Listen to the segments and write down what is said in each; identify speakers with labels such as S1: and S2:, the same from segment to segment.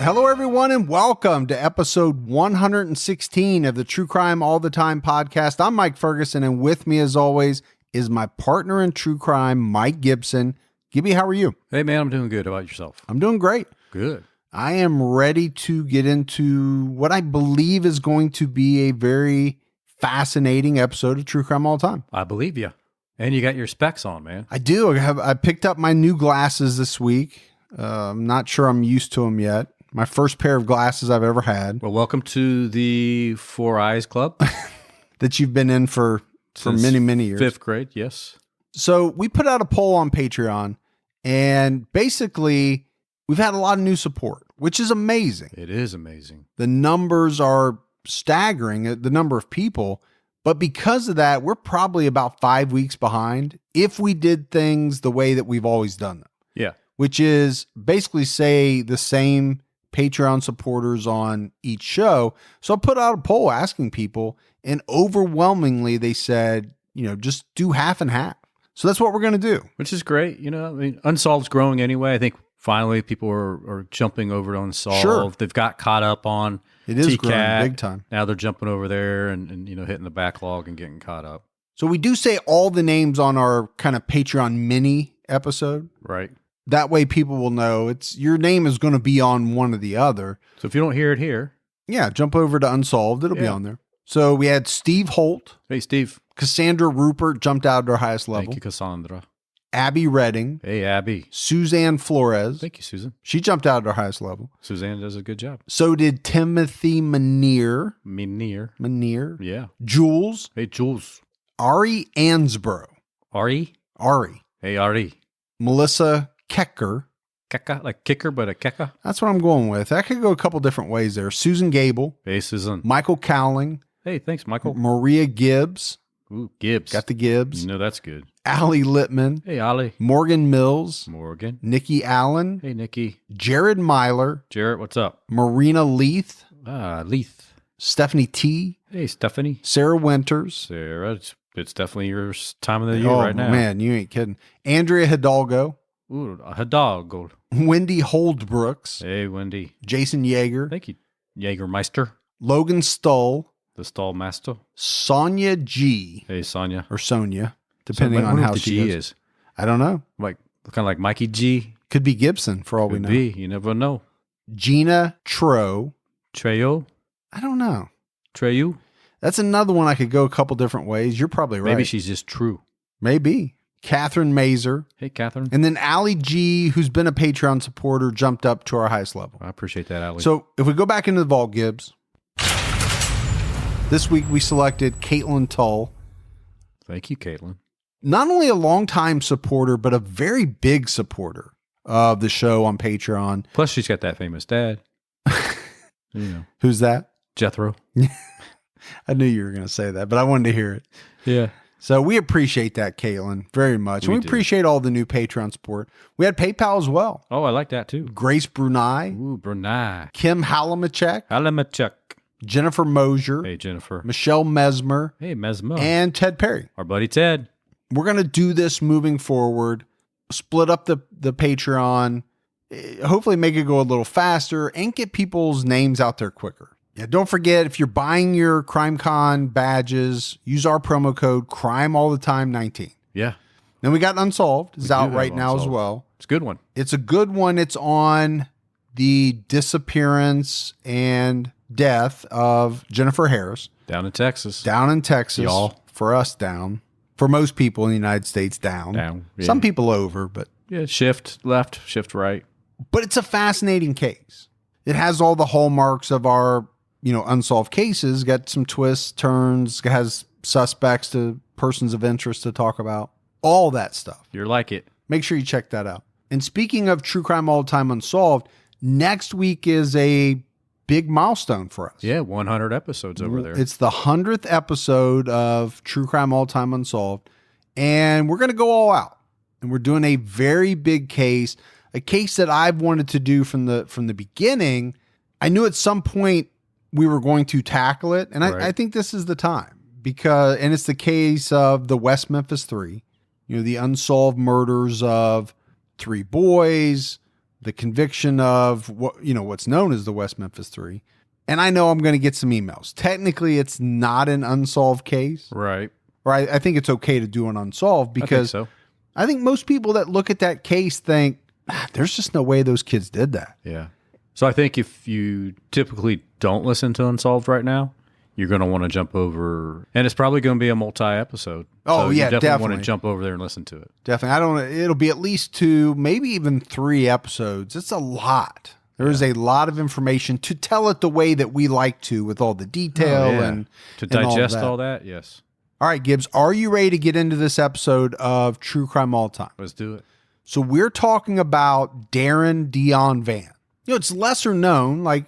S1: Hello, everyone, and welcome to episode 116 of the True Crime All the Time podcast. I'm Mike Ferguson, and with me, as always, is my partner in true crime, Mike Gibson. Gibby, how are you?
S2: Hey, man, I'm doing good. How about yourself?
S1: I'm doing great.
S2: Good.
S1: I am ready to get into what I believe is going to be a very fascinating episode of True Crime All the Time.
S2: I believe you. And you got your specs on, man.
S1: I do. I picked up my new glasses this week. I'm not sure I'm used to them yet. My first pair of glasses I've ever had.
S2: Well, welcome to the Four Eyes Club.
S1: That you've been in for many, many years.
S2: 5th grade, yes.
S1: So we put out a poll on Patreon, and basically we've had a lot of new support, which is amazing.
S2: It is amazing.
S1: The numbers are staggering, the number of people. But because of that, we're probably about 5 weeks behind if we did things the way that we've always done them.
S2: Yeah.
S1: Which is basically say the same Patreon supporters on each show. So I put out a poll asking people, and overwhelmingly they said, just do half and half. So that's what we're going to do.
S2: Which is great. Unsolved's growing anyway. I think finally people are jumping over to Unsolved.
S1: Sure.
S2: They've got caught up on
S1: It is
S2: TCAT.
S1: growing big time.
S2: Now they're jumping over there and hitting the backlog and getting caught up.
S1: So we do say all the names on our kind of Patreon mini episode.
S2: Right.
S1: That way people will know your name is going to be on one or the other.
S2: So if you don't hear it here.
S1: Yeah, jump over to Unsolved. It'll be on there. So we had Steve Holt.
S2: Hey, Steve.
S1: Cassandra Rupert jumped out at our highest level.
S2: Thank you, Cassandra.
S1: Abby Redding.
S2: Hey, Abby.
S1: Suzanne Flores.
S2: Thank you, Susan.
S1: She jumped out at our highest level.
S2: Suzanne does a good job.
S1: So did Timothy Manier.
S2: Manier. Yeah.
S1: Jules.
S2: Hey, Jules.
S1: Ari Ansbro.
S2: Ari. Hey, Ari.
S1: Melissa Kecker.
S2: Keka, like kicker, but a keka.
S1: That's what I'm going with. I could go a couple different ways there. Susan Gable.
S2: Hey, Susan.
S1: Michael Cowling.
S2: Hey, thanks, Michael.
S1: Maria Gibbs.
S2: Ooh, Gibbs.
S1: Got the Gibbs.
S2: That's good.
S1: Allie Littman.
S2: Hey, Allie.
S1: Morgan Mills.
S2: Morgan.
S1: Nikki Allen.
S2: Hey, Nikki.
S1: Jared Myler.
S2: Jarrett, what's up?
S1: Marina Leith.
S2: Leith.
S1: Stephanie T.
S2: Hey, Stephanie.
S1: Sarah Winters.
S2: Sarah, it's definitely your time of the year right now.
S1: Oh, man, you ain't kidding. Andrea Hidalgo.
S2: Ooh, a dog.
S1: Wendy Holdbrooks.
S2: Hey, Wendy.
S1: Jason Yeager.
S2: Thank you. Jägermeister.
S1: Logan Stull.
S2: The stall master.
S1: Sonia G.
S2: Hey, Sonia.
S1: Or Sonia, depending on how she
S2: G
S1: goes.
S2: is.
S1: I don't know.
S2: Like kind of like Mikey G.
S1: Could be Gibson for all we know.
S2: Be. You never know.
S1: Gina Tro.
S2: Treyo.
S1: I don't know.
S2: Treyu.
S1: That's another one I could go a couple different ways. You're probably right.
S2: Maybe she's just true.
S1: Maybe. Catherine Mazer.
S2: Hey, Catherine.
S1: And then Allie G, who's been a Patreon supporter, jumped up to our highest level.
S2: I appreciate that, Allie.
S1: So if we go back into the vault, Gibbs, this week we selected Caitlin Tull.
S2: Thank you, Caitlin.
S1: Not only a longtime supporter, but a very big supporter of the show on Patreon.
S2: Plus, she's got that famous dad.
S1: Who's that?
S2: Jethro.
S1: I knew you were going to say that, but I wanted to hear it.
S2: Yeah.
S1: So we appreciate that, Caitlin, very much. And we appreciate all the new Patreon support. We had PayPal as well.
S2: Oh, I like that too.
S1: Grace Brunei.
S2: Ooh, Brunei.
S1: Kim Halamachek. Jennifer Mosier.
S2: Hey, Jennifer.
S1: Michelle Mesmer.
S2: Hey, Mesmer.
S1: And Ted Perry.
S2: Our buddy Ted.
S1: We're going to do this moving forward, split up the Patreon, hopefully make it go a little faster and get people's names out there quicker. Yeah, don't forget, if you're buying your CrimeCon badges, use our promo code CrimeAllTheTime19.
S2: Yeah.
S1: Then we got Unsolved. It's out right now as well.
S2: It's a good one.
S1: It's a good one. It's on the disappearance and death of Jennifer Harris.
S2: Down in Texas.
S1: Y'all. For us, down. For most people in the United States, down.
S2: Yeah.
S1: Some people over, but...
S2: Yeah, shift left, shift right.
S1: But it's a fascinating case. It has all the hallmarks of our... unsolved cases, got some twists, turns, has suspects to persons of interest to talk about, all that stuff.
S2: You're like it.
S1: Make sure you check that out. And speaking of True Crime All the Time Unsolved, next week is a big milestone for us.
S2: Yeah, 100 episodes over there.
S1: It's the 100th episode of True Crime All the Time Unsolved, and we're going to go all out. And we're doing a very big case, a case that I've wanted to do from the beginning. I knew at some point we were going to tackle it. And I think this is the time and it's the case of the West Memphis 3, the unsolved murders of 3 boys, the conviction of what's known as the West Memphis Three. And I know I'm going to get some emails. Technically, it's not an unsolved case.
S2: Right.
S1: Or I think it's okay to do an unsolved because I think most people that look at that case think, there's just no way those kids did that.
S2: Yeah. So I think if you typically don't listen to Unsolved right now, you're going to want to jump over, and it's probably going to be a multi-episode.
S1: Oh,
S2: so
S1: yeah,
S2: you definitely want
S1: definitely.
S2: to jump over there and listen to it.
S1: Definitely. It'll be at least 2, maybe even 3 episodes. It's a lot. There is a lot of information to tell it the way that we like to, with all the detail and
S2: to
S1: and
S2: digest all that. Yes.
S1: All right, Gibbs, are you ready to get into this episode of True Crime All Time?
S2: Let's do it.
S1: So we're talking about Darren Deon Vann. It's lesser known, like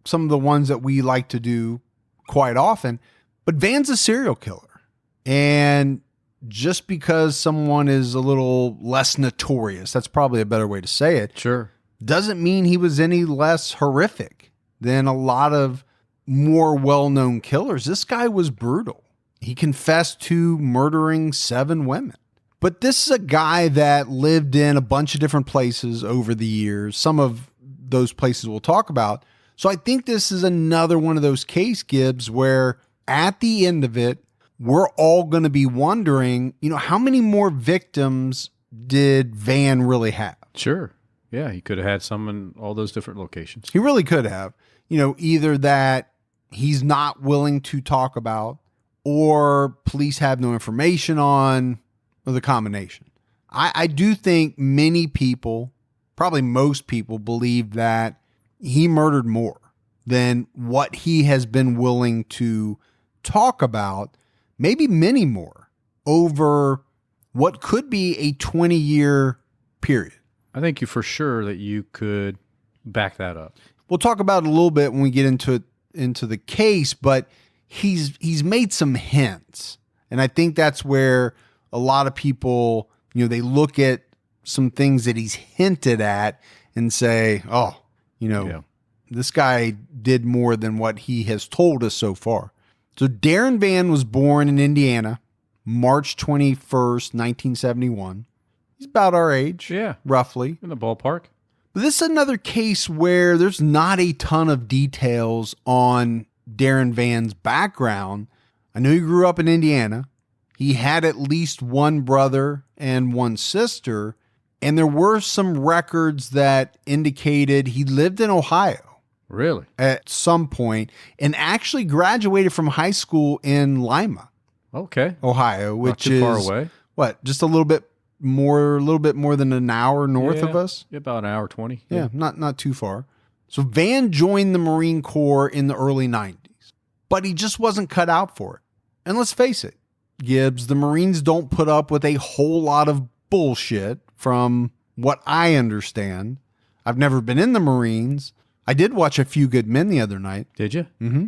S1: some of the ones that we like to do quite often, but Vann's a serial killer. And just because someone is a little less notorious, that's probably a better way to say it,
S2: Sure.
S1: doesn't mean he was any less horrific than a lot of more well-known killers. This guy was brutal. He confessed to murdering 7 women. But this is a guy that lived in a bunch of different places over the years. Some of those places we'll talk about. So I think this is another one of those case, Gibbs, where at the end of it, we're all going to be wondering, how many more victims did Vann really have?
S2: Sure. Yeah, he could have had some in all those different locations.
S1: He really could have. Either that he's not willing to talk about, or police have no information on, or the combination. I do think many people, probably most people, believe that he murdered more than what he has been willing to talk about, maybe many more, over what could be a 20-year period.
S2: I think you for sure that you could back that up.
S1: We'll talk about it a little bit when we get into the case, but he's made some hints. And I think that's where a lot of people, they look at some things that he's hinted at and say, this guy did more than what he has told us so far. So Darren Vann was born in Indiana, March 21st, 1971. He's about our age, roughly.
S2: In the ballpark.
S1: But this is another case where there's not a ton of details on Darren Vann's background. I know he grew up in Indiana. He had at least one brother and one sister, and there were some records that indicated he lived in Ohio.
S2: Really?
S1: At some point, and actually graduated from high school in Lima, Ohio, which
S2: not too far
S1: is
S2: away.
S1: What, just a little bit more than an hour north of us?
S2: About an hour 20.
S1: Yeah, not too far. So Vann joined the Marine Corps in the early 90s, but he just wasn't cut out for it. And let's face it, Gibbs, the Marines don't put up with a whole lot of bullshit from what I understand. I've never been in the Marines. I did watch A Few Good Men the other night.
S2: Did you?
S1: Mm-hmm.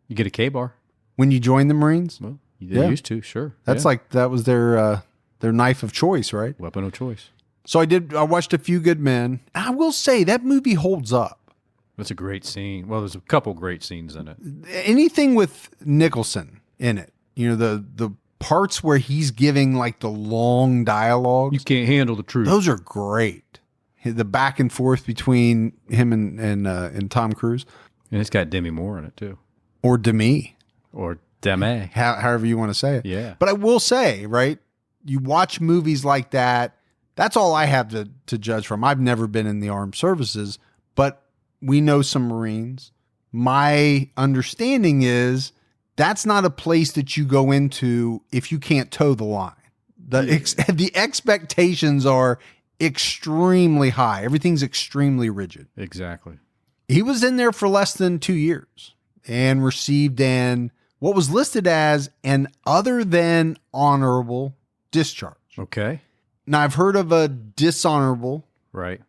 S2: You get a K-bar.
S1: When you joined the Marines?
S2: Well, you used to, sure.
S1: That's like, that was their knife of choice, right?
S2: Weapon of choice.
S1: So I watched A Few Good Men. I will say that movie holds up.
S2: That's a great scene. Well, there's a couple great scenes in it.
S1: Anything with Nicholson in it, the parts where he's giving like the long dialogues.
S2: You can't handle the truth.
S1: Those are great. The back and forth between him and Tom Cruise.
S2: And it's got Demi Moore in it too.
S1: Or Demi.
S2: Or Demi.
S1: However you want to say it.
S2: Yeah.
S1: But I will say, right, you watch movies like that, that's all I have to judge from. I've never been in the armed services, but we know some Marines. My understanding is that's not a place that you go into if you can't toe the line. The expectations are extremely high. Everything's extremely rigid.
S2: Exactly.
S1: He was in there for less than 2 years and received what was listed as an other than honorable discharge.
S2: Okay.
S1: Now, I've heard of a dishonorable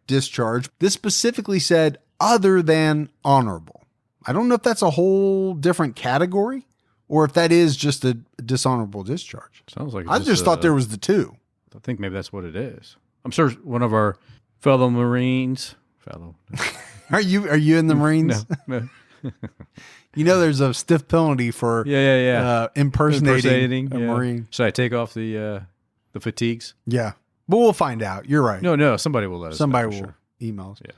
S1: discharge. This specifically said other than honorable. I don't know if that's a whole different category or if that is just a dishonorable discharge.
S2: Sounds like
S1: I just thought there was the two.
S2: I think maybe that's what it is. I'm sure one of our fellow Marines.
S1: Are you in the Marines?
S2: No.
S1: There's a stiff penalty for impersonating a Marine.
S2: Should I take off the fatigues?
S1: Yeah. But we'll find out. You're right.
S2: No, somebody will let us know.
S1: Somebody will
S2: sure.
S1: emails.
S2: Yeah.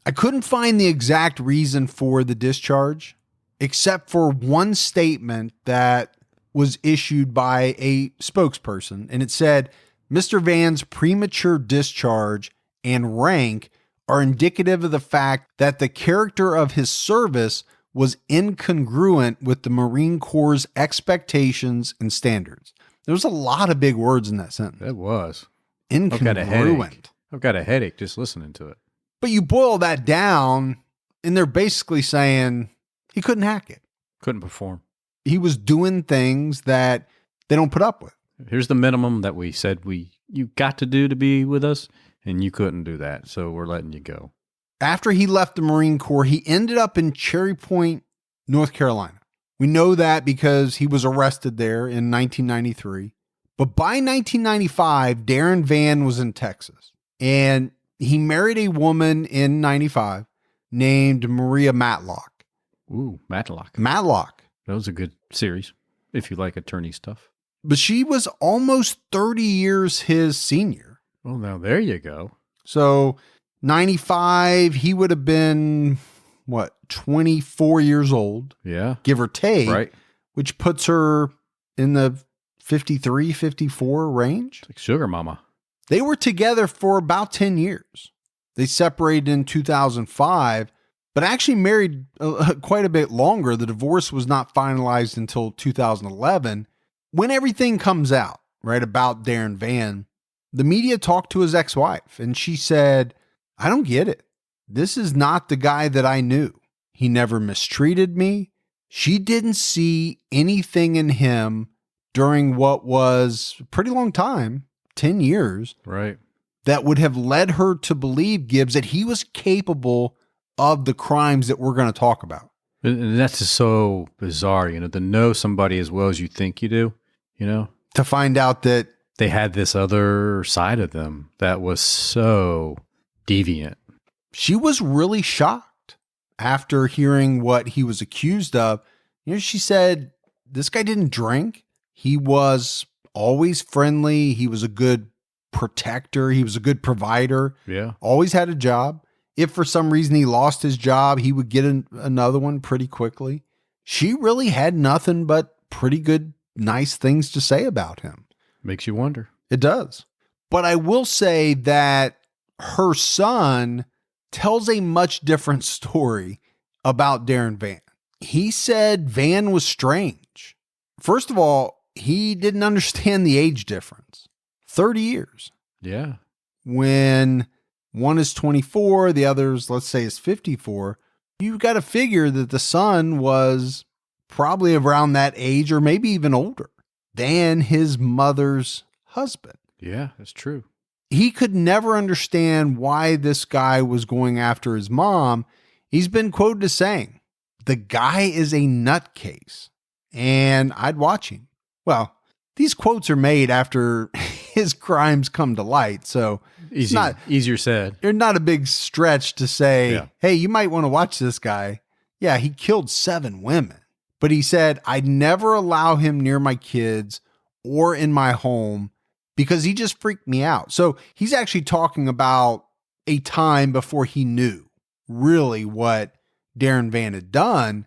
S1: I couldn't find the exact reason for the discharge, except for one statement that was issued by a spokesperson. And it said, Mr. Vann's premature discharge and rank are indicative of the fact that the character of his service was incongruent with the Marine Corps' expectations and standards. There was a lot of big words in that sentence.
S2: That was.
S1: Incongruent.
S2: I've got a headache just listening to it.
S1: But you boil that down, and they're basically saying he couldn't hack it.
S2: Couldn't perform.
S1: He was doing things that they don't put up with.
S2: Here's the minimum that we said you got to do to be with us, and you couldn't do that, so we're letting you go.
S1: After he left the Marine Corps, he ended up in Cherry Point, North Carolina. We know that because he was arrested there in 1993. But by 1995, Darren Vann was in Texas, and he married a woman in 95 named Maria Matlock.
S2: Ooh, Matlock.
S1: Matlock.
S2: That was a good series, if you like attorney stuff.
S1: But she was almost 30 years his senior.
S2: Well, now there you go.
S1: So 95, he would have been, 24 years old,
S2: Yeah.
S1: give or take,
S2: Right.
S1: which puts her in the 53, 54 range.
S2: It's like Sugar Mama.
S1: They were together for about 10 years. They separated in 2005, but actually married quite a bit longer. The divorce was not finalized until 2011. When everything comes out, right, about Darren Vann, the media talked to his ex-wife, and she said, I don't get it. This is not the guy that I knew. He never mistreated me. She didn't see anything in him during what was a pretty long time, 10 years,
S2: Right.
S1: that would have led her to believe, Gibbs, that he was capable of the crimes that we're going to talk about.
S2: And that's just so bizarre, to know somebody as well as you think you do,
S1: To find out that
S2: they had this other side of them that was so deviant.
S1: she was really shocked after hearing what he was accused of. She said, this guy didn't drink. He was always friendly. He was a good protector. He was a good provider.
S2: Yeah.
S1: Always had a job. If for some reason he lost his job, he would get another one pretty quickly. She really had nothing but pretty good, nice things to say about him.
S2: Makes you wonder.
S1: It does. But I will say that her son tells a much different story about Darren Vann. He said Vann was strange. First of all, he didn't understand the age difference. 30 years.
S2: Yeah.
S1: When one is 24, the other's, let's say, is 54, you've got to figure that the son was probably around that age or maybe even older than his mother's husband.
S2: Yeah, that's true.
S1: He could never understand why this guy was going after his mom. He's been quoted as saying, the guy is a nutcase and I'd watch him. Well, these quotes are made after his crimes come to light. So
S2: Easier said.
S1: they're not a big stretch to say,
S2: Yeah.
S1: hey, you might want to watch this guy. Yeah, he killed 7 women. But he said, I'd never allow him near my kids or in my home because he just freaked me out. So he's actually talking about a time before he knew really what Darren Vann had done.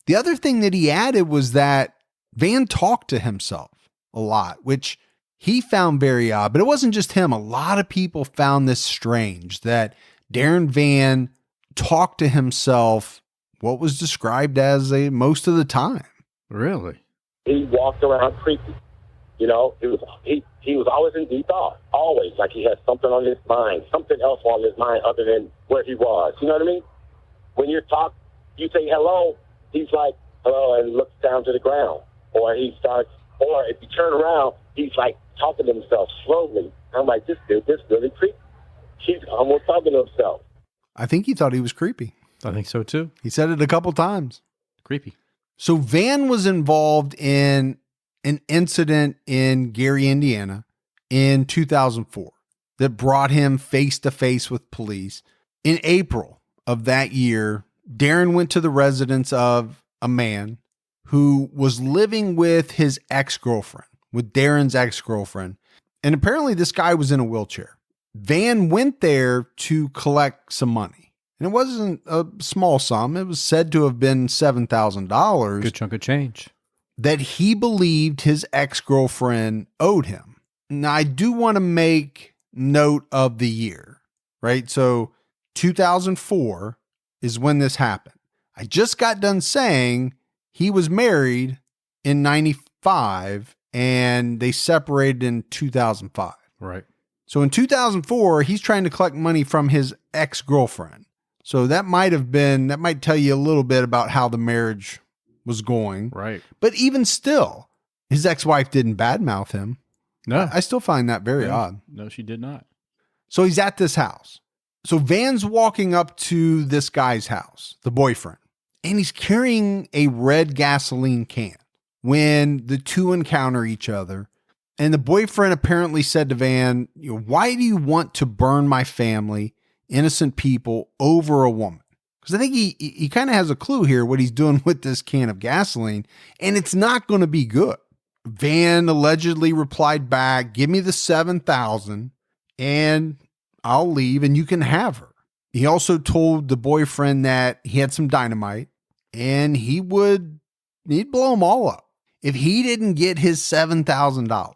S1: The other thing that he added was that Vann talked to himself a lot, which he found very odd. But it wasn't just him. A lot of people found this strange that Darren Vann talked to himself what was described as most of the time.
S2: Really?
S3: He walked around creepy. He was always in deep thought, always, like he had something on his mind, something else on his mind other than where he was. You know what I mean? When you talk, you say hello, he's like, hello, and looks down to the ground. Or if you turn around, he's like talking to himself slowly. I'm like, this really creepy. He's almost talking to himself.
S1: I think he thought he was creepy.
S2: I think so too.
S1: He said it a couple times.
S2: Creepy.
S1: So Vann was involved in an incident in Gary, Indiana in 2004 that brought him face to face with police. In April of that year, Darren went to the residence of a man who was living with his ex-girlfriend, with Darren's ex-girlfriend. And apparently this guy was in a wheelchair. Vann went there to collect some money. And it wasn't a small sum. It was said to have been $7,000.
S2: Good chunk of change.
S1: That he believed his ex-girlfriend owed him. Now, I do want to make note of the year, right? So 2004 is when this happened. I just got done saying he was married in 95 and they separated in 2005.
S2: Right.
S1: So in 2004, he's trying to collect money from his ex-girlfriend. So that might tell you a little bit about how the marriage was going.
S2: Right.
S1: But even still, his ex-wife didn't badmouth him.
S2: No.
S1: I still find that very odd.
S2: No, she did not.
S1: So he's at this house. So Vann's walking up to this guy's house, the boyfriend, and he's carrying a red gasoline can when the two encounter each other. And the boyfriend apparently said to Vann, why do you want to burn my family, innocent people, over a woman? Because I think he kind of has a clue here what he's doing with this can of gasoline, and it's not going to be good. Vann allegedly replied back, give me the $7,000 and I'll leave and you can have her. He also told the boyfriend that he had some dynamite and he'd blow them all up if he didn't get his $7,000.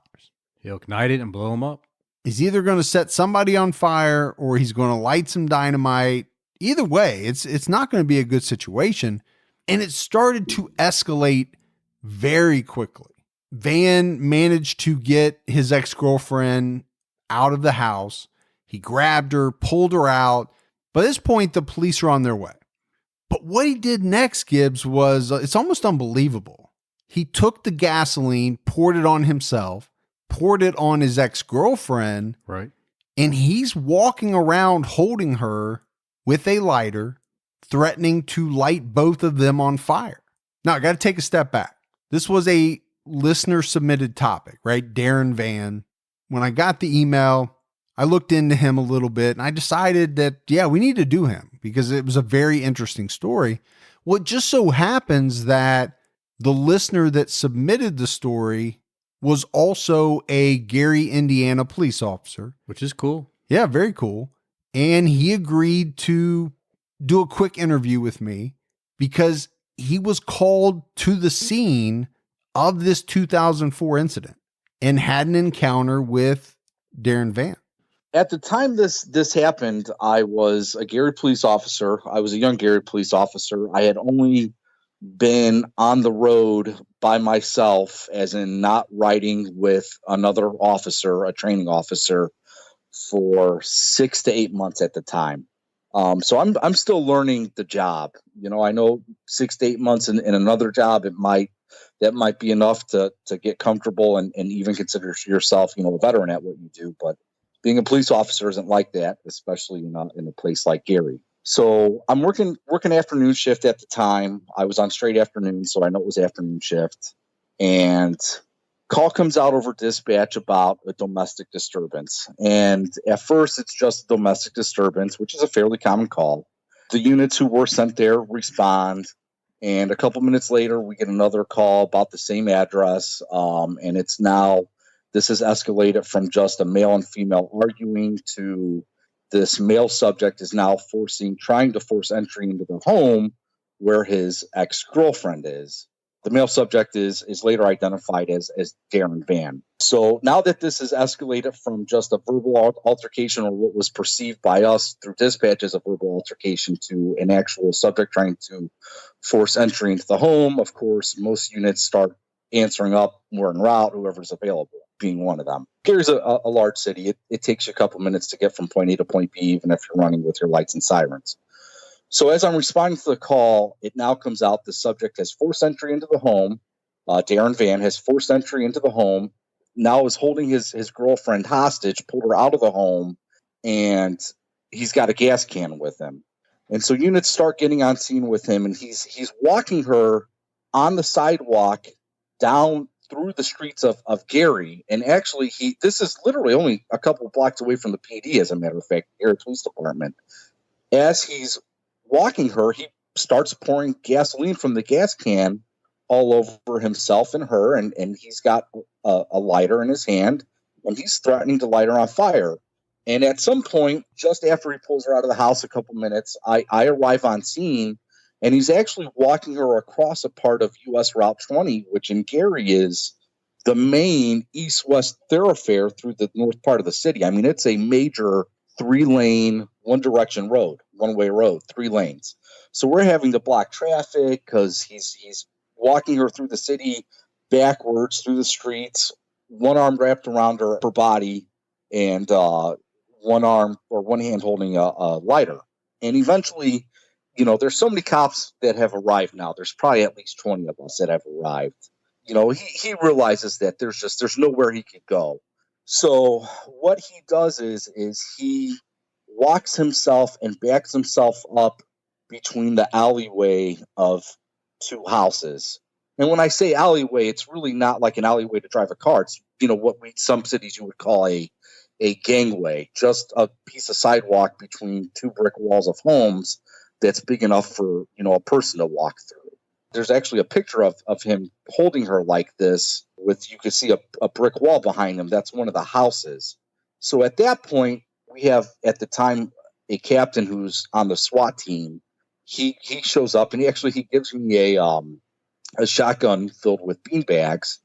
S2: He'll ignite it and blow them up.
S1: He's either going to set somebody on fire or he's going to light some dynamite. Either way, it's not going to be a good situation. And it started to escalate very quickly. Vann managed to get his ex-girlfriend out of the house. He grabbed her, pulled her out. By this point, the police are on their way. But what he did next, Gibbs, was it's almost unbelievable. He took the gasoline, poured it on himself, poured it on his ex-girlfriend.
S2: Right.
S1: And he's walking around holding her with a lighter, threatening to light both of them on fire. Now, I got to take a step back. This was a listener submitted topic, right? Darren Vann. When I got the email, I looked into him a little bit and I decided that, we need to do him because it was a very interesting story. Well, it just so happens that the listener that submitted the story was also a Gary, Indiana police officer.
S2: Which is cool.
S1: Yeah, very cool. And he agreed to do a quick interview with me because he was called to the scene of this 2004 incident and had an encounter with Darren Vann.
S4: At the time this happened, I was a Gary police officer. I was a young Gary police officer. I had only been on the road by myself, as in not riding with another officer, a training officer, for 6 to 8 months at the time. So I'm still learning the job. I know 6 to 8 months in another job, that might be enough to get comfortable and even consider yourself, a veteran at what you do. But being a police officer isn't like that, especially in a place like Gary. So I'm working afternoon shift at the time. I was on straight afternoon, so I know it was afternoon shift. And call comes out over dispatch about a domestic disturbance. And at first, it's just a domestic disturbance, which is a fairly common call. The units who were sent there respond. And a couple minutes later, we get another call about the same address. And this has escalated from just a male and female arguing to this male subject is now trying to force entry into the home where his ex-girlfriend is. The male subject is later identified as Darren Vann. So now that this has escalated from just a verbal altercation, or what was perceived by us through dispatch as a verbal altercation, to an actual subject trying to force entry into the home, of course, most units start answering up. We're en route, whoever's available, being one of them. Gary's a large city. It takes you a couple minutes to get from point A to point B, even if you're running with your lights and sirens. So as I'm responding to the call, it now comes out the subject has forced entry into the home. Darren Vann has forced entry into the home, now is holding his girlfriend hostage, pulled her out of the home, and he's got a gas can with him. And so units start getting on scene with him, and he's walking her on the sidewalk down through the streets of Gary. And actually, this is literally only a couple of blocks away from the PD, as a matter of fact, Gary Police Department. As he's walking her, he starts pouring gasoline from the gas can all over himself and her, and he's got a lighter in his hand, and he's threatening to light her on fire. And at some point, just after he pulls her out of the house a couple minutes, I arrive on scene, and he's actually walking her across a part of US Route 20, which in Gary is the main east-west thoroughfare through the north part of the city. I mean, it's a major 3-lane, one-direction road, one-way road, 3 lanes. So we're having to block traffic because he's walking her through the city backwards through the streets, one arm wrapped around her body, and one arm or one hand holding a lighter. And eventually, there's so many cops that have arrived now. There's probably at least 20 of us that have arrived. He realizes that there's nowhere he could go. So what he does is he walks himself and backs himself up between the alleyway of 2 houses. And when I say alleyway, it's really not like an alleyway to drive a car. It's, what some cities you would call a gangway, just a piece of sidewalk between 2 brick walls of homes that's big enough for, a person to walk through. There's actually a picture of him holding her like this you could see a brick wall behind him. That's one of the houses. So at that point, we have at the time a captain who's on the SWAT team. He shows up and he gives me a shotgun filled with beanbags,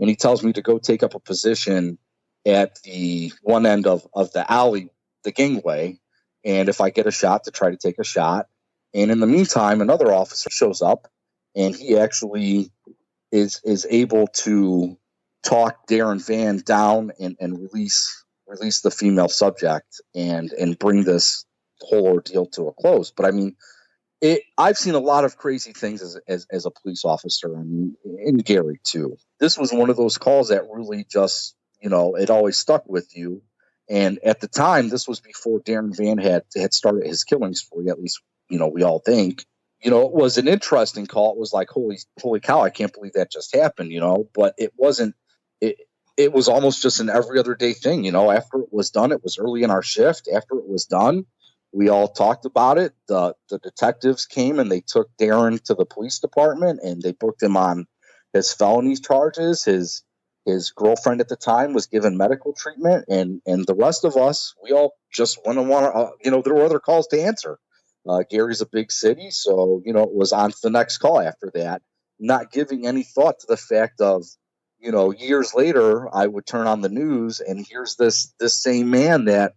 S4: and he tells me to go take up a position at the one end of the alley, the gangway, and if I get a shot, to try to take a shot. And in the meantime, another officer shows up, and he actually is able to talk Darren Vann down and release the female subject and bring this whole ordeal to a close. But I mean, I've seen a lot of crazy things as a police officer, and in Gary too. This was one of those calls that really just, it always stuck with you. And at the time, this was before Darren Vann had started his killing spree, at least, we all think. It was an interesting call. It was like, holy cow, I can't believe that just happened, but it wasn't, it was almost just an every other day thing. After it was done, it was early in our shift. After it was done, we all talked about it. The detectives came and they took Darren to the police department and they booked him on his felony charges. His girlfriend at the time was given medical treatment, and the rest of us, we all just there were other calls to answer. Gary's a big city, so, it was on to the next call after that, not giving any thought to the fact of, years later, I would turn on the news and here's this same man that,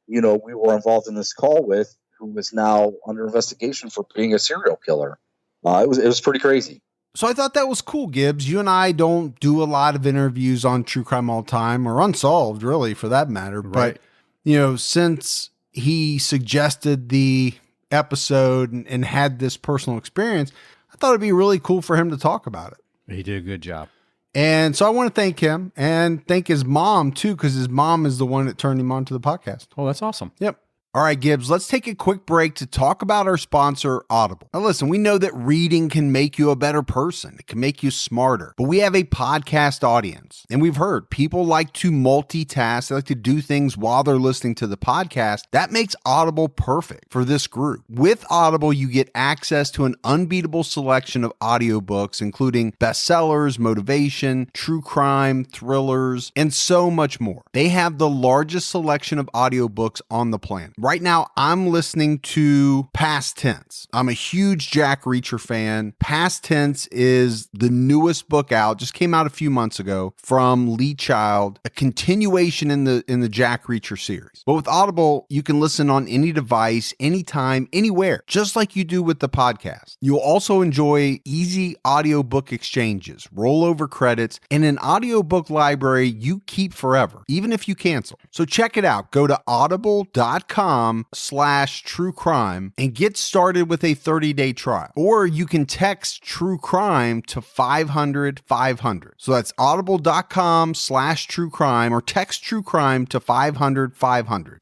S4: we were involved in this call with, who is now under investigation for being a serial killer. It was pretty crazy.
S1: So I thought that was cool, Gibbs. You and I don't do a lot of interviews on True Crime All Time, or Unsolved, really, for that matter.
S2: Right.
S1: But, since he suggested the episode and had this personal experience, I thought it'd be really cool for him to talk about it.
S2: He did a good job.
S1: And so I want to thank him and thank his mom too, because his mom is the one that turned him on to the podcast.
S2: Oh, that's awesome.
S1: Yep. All right, Gibbs, let's take a quick break to talk about our sponsor, Audible. Now, listen, we know that reading can make you a better person. It can make you smarter, but we have a podcast audience, and we've heard people like to multitask. They like to do things while they're listening to the podcast. That makes Audible perfect for this group. With Audible, you get access to an unbeatable selection of audiobooks, including bestsellers, motivation, true crime, thrillers, and so much more. They have the largest selection of audiobooks on the planet. Right now, I'm listening to Past Tense. I'm a huge Jack Reacher fan. Past Tense is the newest book out, just came out a few months ago from Lee Child, a continuation in the Jack Reacher series. But with Audible, you can listen on any device, anytime, anywhere, just like you do with the podcast. You'll also enjoy easy audiobook exchanges, rollover credits, and an audiobook library you keep forever, even if you cancel. So check it out. Go to audible.com/true crime and get started with a 30-day trial. Or you can text true crime to 500-500. So that's audible.com/true crime or text true crime to 500-500.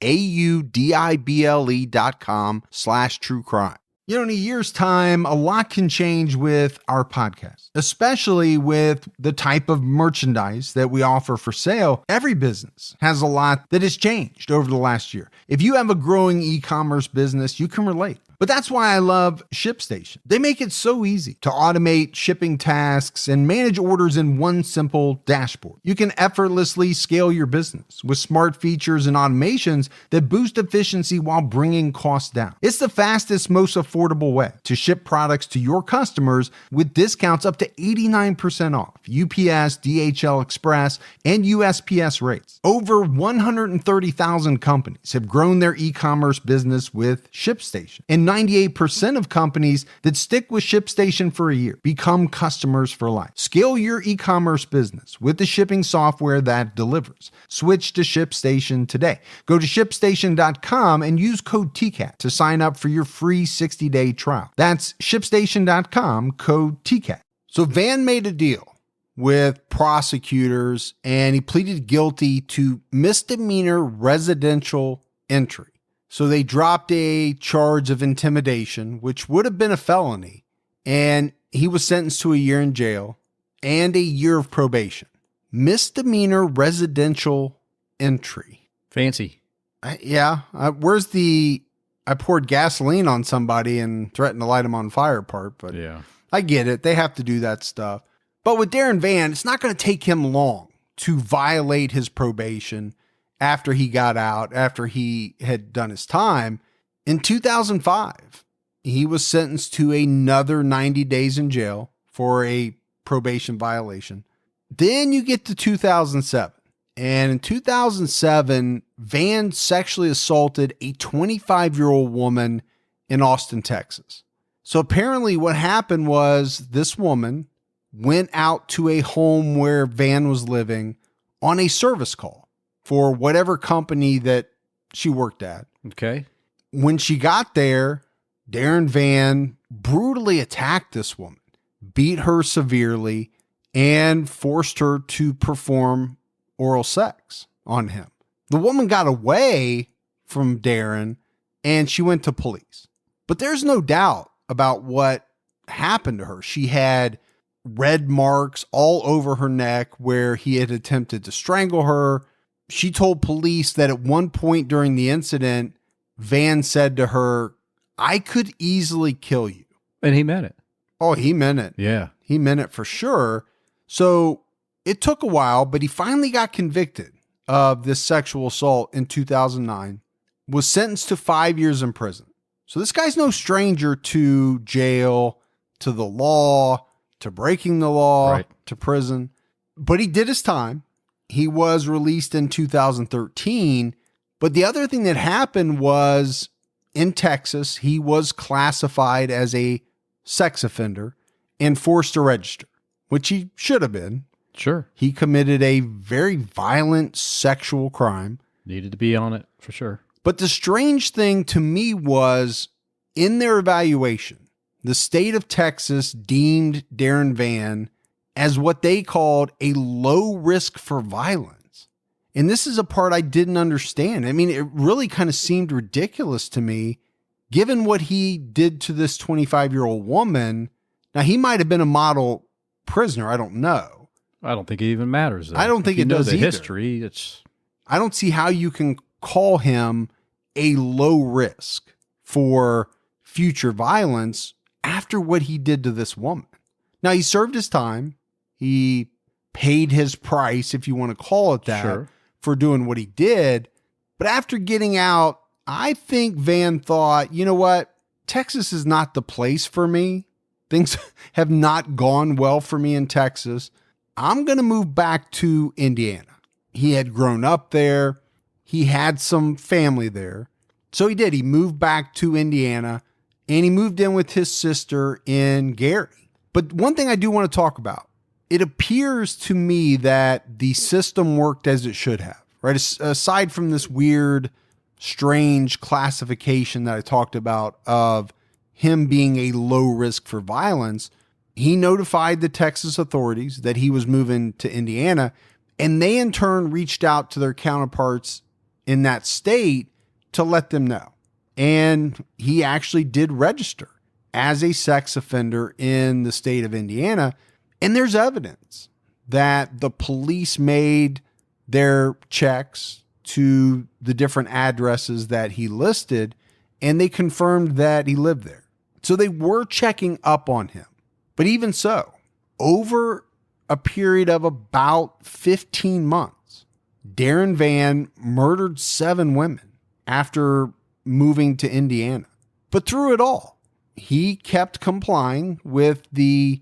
S1: audible.com/true crime. In a year's time, a lot can change with our podcast, especially with the type of merchandise that we offer for sale. Every business has a lot that has changed over the last year. If you have a growing e-commerce business, you can relate. But that's why I love ShipStation. They make it so easy to automate shipping tasks and manage orders in one simple dashboard. You can effortlessly scale your business with smart features and automations that boost efficiency while bringing costs down. It's the fastest, most affordable way to ship products to your customers with discounts up to 89% off UPS, DHL Express, and USPS rates. Over 130,000 companies have grown their e-commerce business with ShipStation, and 98% of companies that stick with ShipStation for a year become customers for life. Scale your e-commerce business with the shipping software that delivers. Switch to ShipStation today. Go to ShipStation.com and use code TCAT to sign up for your free 60-day trial. That's ShipStation.com, code TCAT. So Vann made a deal with prosecutors and he pleaded guilty to misdemeanor residential entry. So they dropped a charge of intimidation, which would have been a felony, and he was sentenced to a year in jail and a year of probation. Misdemeanor residential entry.
S2: Fancy.
S1: Where's the I poured gasoline on somebody and threatened to light him on fire part? But
S2: Yeah.
S1: I get it. They have to do that stuff. But with Darren Vann, it's not going to take him long to violate his probation after he got out, after he had done his time. In 2005, he was sentenced to another 90 days in jail for a probation violation. Then you get to 2007. And in 2007, Vann sexually assaulted a 25-year-old woman in Austin, Texas. So apparently what happened was this woman went out to a home where Vann was living on a service call for whatever company that she worked at.
S2: Okay.
S1: When she got there, Darren Vann brutally attacked this woman, beat her severely, and forced her to perform oral sex on him. The woman got away from Darren and she went to police. But there's no doubt about what happened to her. She had red marks all over her neck where he had attempted to strangle her. She told police that at one point during the incident, Vann said to her, "I could easily kill you."
S2: And he meant it.
S1: Oh, he meant it.
S2: Yeah.
S1: He meant it for sure. So it took a while, but he finally got convicted of this sexual assault in 2009, was sentenced to 5 years in prison. So this guy's no stranger to jail, to the law, to breaking the law,
S2: Right.
S1: to prison. But he did his time. He was released in 2013. But the other thing that happened was in Texas, he was classified as a sex offender and forced to register, which he should have been.
S2: Sure.
S1: He committed a very violent sexual crime.
S2: Needed to be on it for sure.
S1: But the strange thing to me was in their evaluation, the state of Texas deemed Darren Vann as what they called a low risk for violence. And this is a part I didn't understand. I mean, it really kind of seemed ridiculous to me, given what he did to this 25-year-old woman. Now, he might have been a model prisoner. I don't know.
S2: I don't think it even matters, though.
S1: I don't think
S2: If
S1: it
S2: you know
S1: does
S2: the
S1: either.
S2: history. It's
S1: I don't see how you can call him a low risk for future violence after what he did to this woman. Now, he served his time. He paid his price, if you want to call it that,
S2: Sure.
S1: for doing what he did. But after getting out, I think Vann thought, you know what? Texas is not the place for me. Things have not gone well for me in Texas. I'm going to move back to Indiana. He had grown up there. He had some family there. So he did. He moved back to Indiana and he moved in with his sister in Gary. But one thing I do want to talk about, it appears to me that the system worked as it should have, right? Aside from this weird, strange classification that I talked about of him being a low risk for violence, he notified the Texas authorities that he was moving to Indiana, and they in turn reached out to their counterparts in that state to let them know. And he actually did register as a sex offender in the state of Indiana. And there's evidence that the police made their checks to the different addresses that he listed, and they confirmed that he lived there. So they were checking up on him. But even so, over a period of about 15 months, Darren Vann murdered 7 women after moving to Indiana. But through it all, he kept complying with the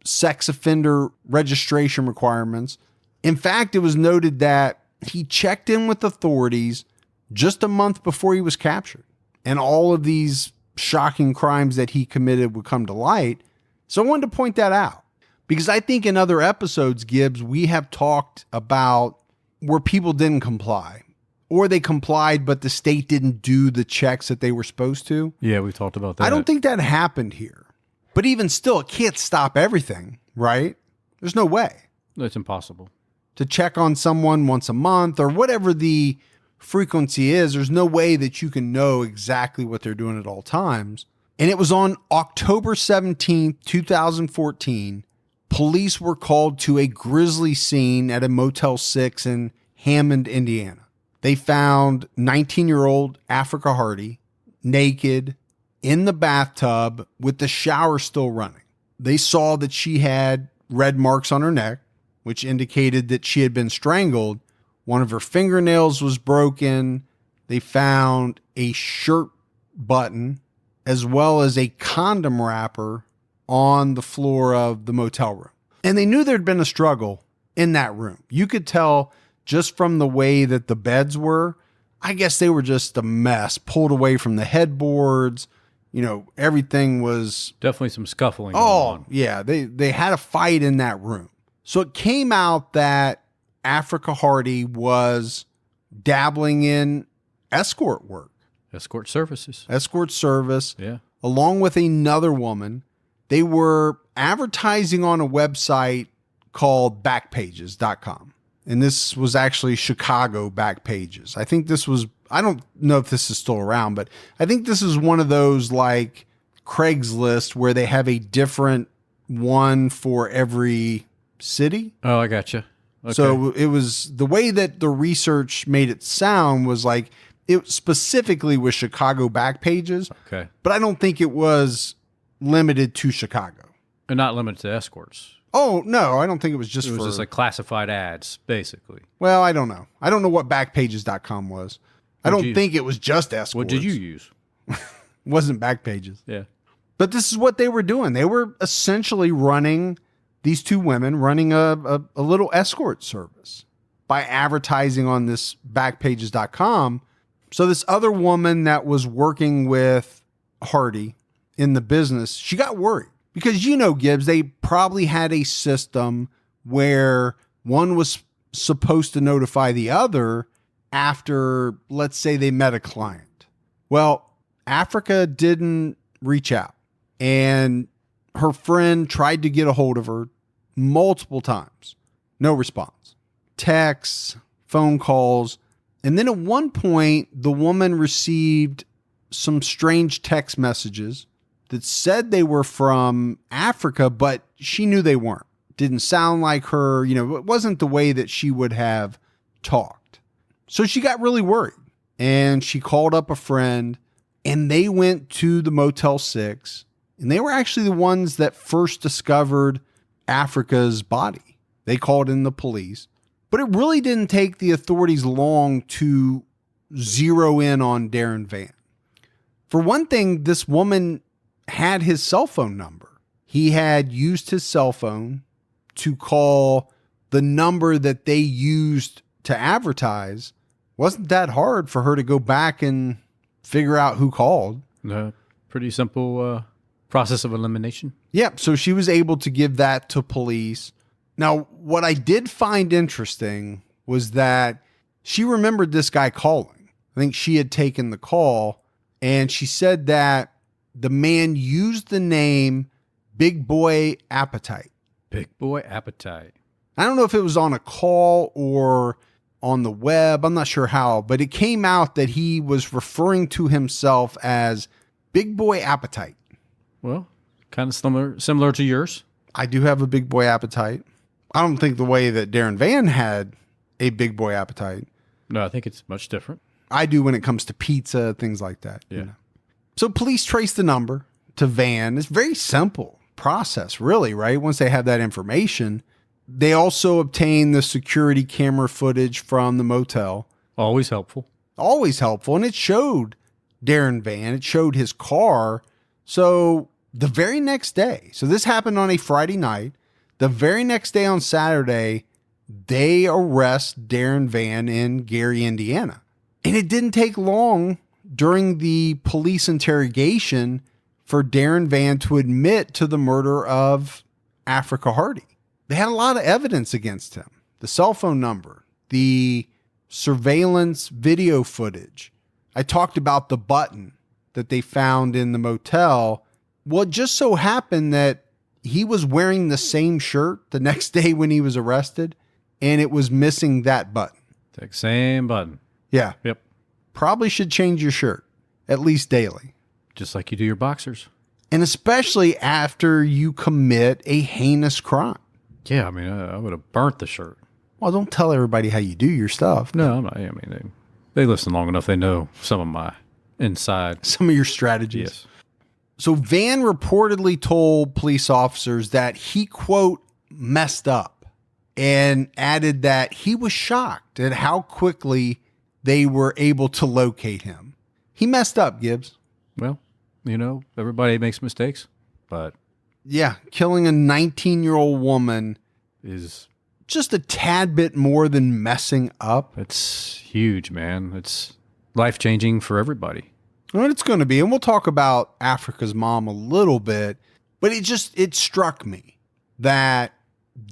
S1: sex offender registration requirements. In fact, it was noted that he checked in with authorities just a month before he was captured, and all of these shocking crimes that he committed would come to light. So I wanted to point that out because I think in other episodes, Gibbs, we have talked about where people didn't comply, or they complied, but the state didn't do the checks that they were supposed to.
S2: Yeah, we talked about that.
S1: I don't think that happened here. But even still, it can't stop everything, right? There's no way
S2: It's impossible.
S1: to check on someone once a month or whatever the frequency is. There's no way that you can know exactly what they're doing at all times. And it was on October 17th, 2014, police were called to a grisly scene at a Motel 6 in Hammond, Indiana. They found 19-year-old Africa Hardy naked in the bathtub with the shower still running. They saw that she had red marks on her neck, which indicated that she had been strangled. One of her fingernails was broken. They found a shirt button as well as a condom wrapper on the floor of the motel room. And they knew there'd been a struggle in that room. You could tell just from the way that the beds were. I guess they were just a mess, pulled away from the headboards. You know, everything was...
S2: Definitely some scuffling going
S1: Oh,
S2: on.
S1: yeah. They had a fight in that room. So it came out that Africa Hardy was dabbling in escort work,
S2: Escort services.
S1: escort service,
S2: Yeah.
S1: along with another woman. They were advertising on a website called Backpages.com. And this was actually Chicago Backpages. I think this was, I don't know if this is still around, but I think this is one of those like Craigslist where they have a different one for every city.
S2: Oh, I gotcha. Okay.
S1: So it was the way that the research made it sound was like it specifically was Chicago Backpages,
S2: okay.
S1: but I don't think it was limited to Chicago.
S2: And not limited to escorts.
S1: Oh, no, I don't think it was just
S2: It was
S1: for,
S2: just like classified ads, basically.
S1: well, I don't know. I don't know what Backpages.com was. I
S2: What'd
S1: don't
S2: you-
S1: think it was just escorts.
S2: What did you use?
S1: It wasn't Backpages.
S2: Yeah.
S1: But this is what they were doing. They were essentially running, these 2 women, running a little escort service by advertising on this Backpages.com. So this other woman that was working with Hardy in the business, she got worried. Because, you know, Gibbs, they probably had a system where one was supposed to notify the other after, let's say, they met a client. Well, Africa didn't reach out, and her friend tried to get a hold of her multiple times. No response. Texts, phone calls. And then at one point, the woman received some strange text messages that said they were from Africa, but she knew they weren't. Didn't sound like her. You know, it wasn't the way that she would have talked. So she got really worried, and she called up a friend, and they went to the Motel 6, and they were actually the ones that first discovered Africa's body. They called in the police, but it really didn't take the authorities long to zero in on Darren Vann. For one thing, this woman had his cell phone number. He had used his cell phone to call the number that they used to advertise. Wasn't that hard for her to go back and figure out who called.
S2: Pretty simple process of elimination.
S1: Yep. So she was able to give that to police. Now, what I did find interesting was that she remembered this guy calling. I think she had taken the call, and she said that the man used the name Big Boy Appetite.
S2: Big Boy Appetite.
S1: I don't know if it was on a call or on the web. I'm not sure how, but it came out that he was referring to himself as Big Boy Appetite.
S2: Well, kind of similar to yours.
S1: I do have a big boy appetite. I don't think the way that Darren Vann had a big boy appetite.
S2: No, I think it's much different.
S1: I do when it comes to pizza, things like that.
S2: Yeah.
S1: You know. So police trace the number to Vann. It's very simple process, really, right? Once they have that information, they also obtain the security camera footage from the motel.
S2: Always helpful.
S1: Always helpful. And it showed Darren Vann. It showed his car. So the very next day, so this happened on a Friday night. The very next day on Saturday, they arrest Darren Vann in Gary, Indiana. And it didn't take long during the police interrogation for Darren Vann to admit to the murder of Africa Hardy. They had a lot of evidence against him. The cell phone number, the surveillance video footage. I talked about the button that they found in the motel. Well, it just so happened that he was wearing the same shirt the next day when he was arrested, and it was missing that button.
S2: Take same button.
S1: Yeah.
S2: Yep.
S1: Probably should change your shirt, at least daily.
S2: Just like you do your boxers.
S1: And especially after you commit a heinous crime.
S2: Yeah, I mean, I would have burnt the shirt.
S1: Well, don't tell everybody how you do your stuff.
S2: No, I'm not. I mean, they listen long enough. They know some of my inside.
S1: Some of your strategies.
S2: Yes.
S1: So Vann reportedly told police officers that he, quote, messed up, and added that he was shocked at how quickly they were able to locate him. He messed up, Gibbs.
S2: Well, everybody makes mistakes, but
S1: Yeah, killing a 19-year-old woman
S2: is
S1: just a tad bit more than messing up.
S2: it's huge, man. It's life-changing for everybody.
S1: And it's going to be, and we'll talk about Africa's Mom a little bit, but it struck me that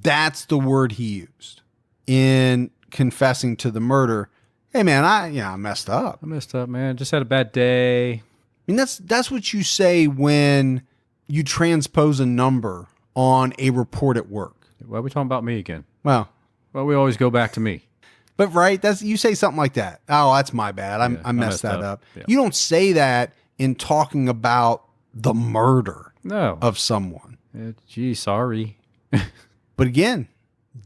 S1: that's the word he used in confessing to the murder. Hey man, I messed up.
S2: I messed up, man. Just had a bad day.
S1: I mean, that's what you say when you transpose a number on a report at work.
S2: Why are we talking about me again?
S1: Well,
S2: We always go back to me.
S1: but right, you say something like that. Oh, that's my bad. I messed that up.
S2: Yeah.
S1: You don't say that in talking about the murder
S2: No.
S1: of someone.
S2: Gee, sorry.
S1: But again,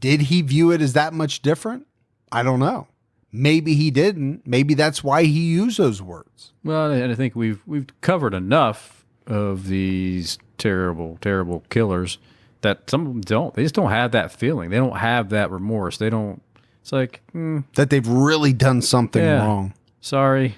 S1: did he view it as that much different? I don't know. Maybe he didn't. Maybe that's why he used those words.
S2: Well, and I think we've covered enough of these terrible, terrible killers that some of them don't. They just don't have that feeling. They don't have that remorse. They don't. It's like
S1: That they've really done something
S2: Yeah.
S1: wrong.
S2: sorry,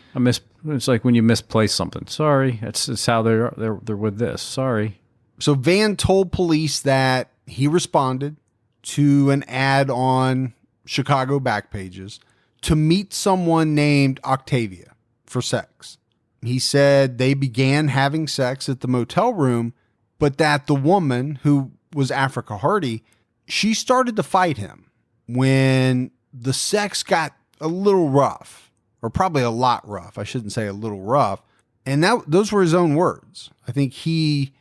S2: It's like when you misplace something. Sorry, it's how they're with this. Sorry.
S1: So Vann told police that he responded to an ad on Chicago Backpages to meet someone named Octavia for sex. He said they began having sex at the motel room, but that the woman, who was Africa Hardy, she started to fight him when the sex got a little rough, or probably a lot rough. I shouldn't say a little rough. And those were his own words. I think he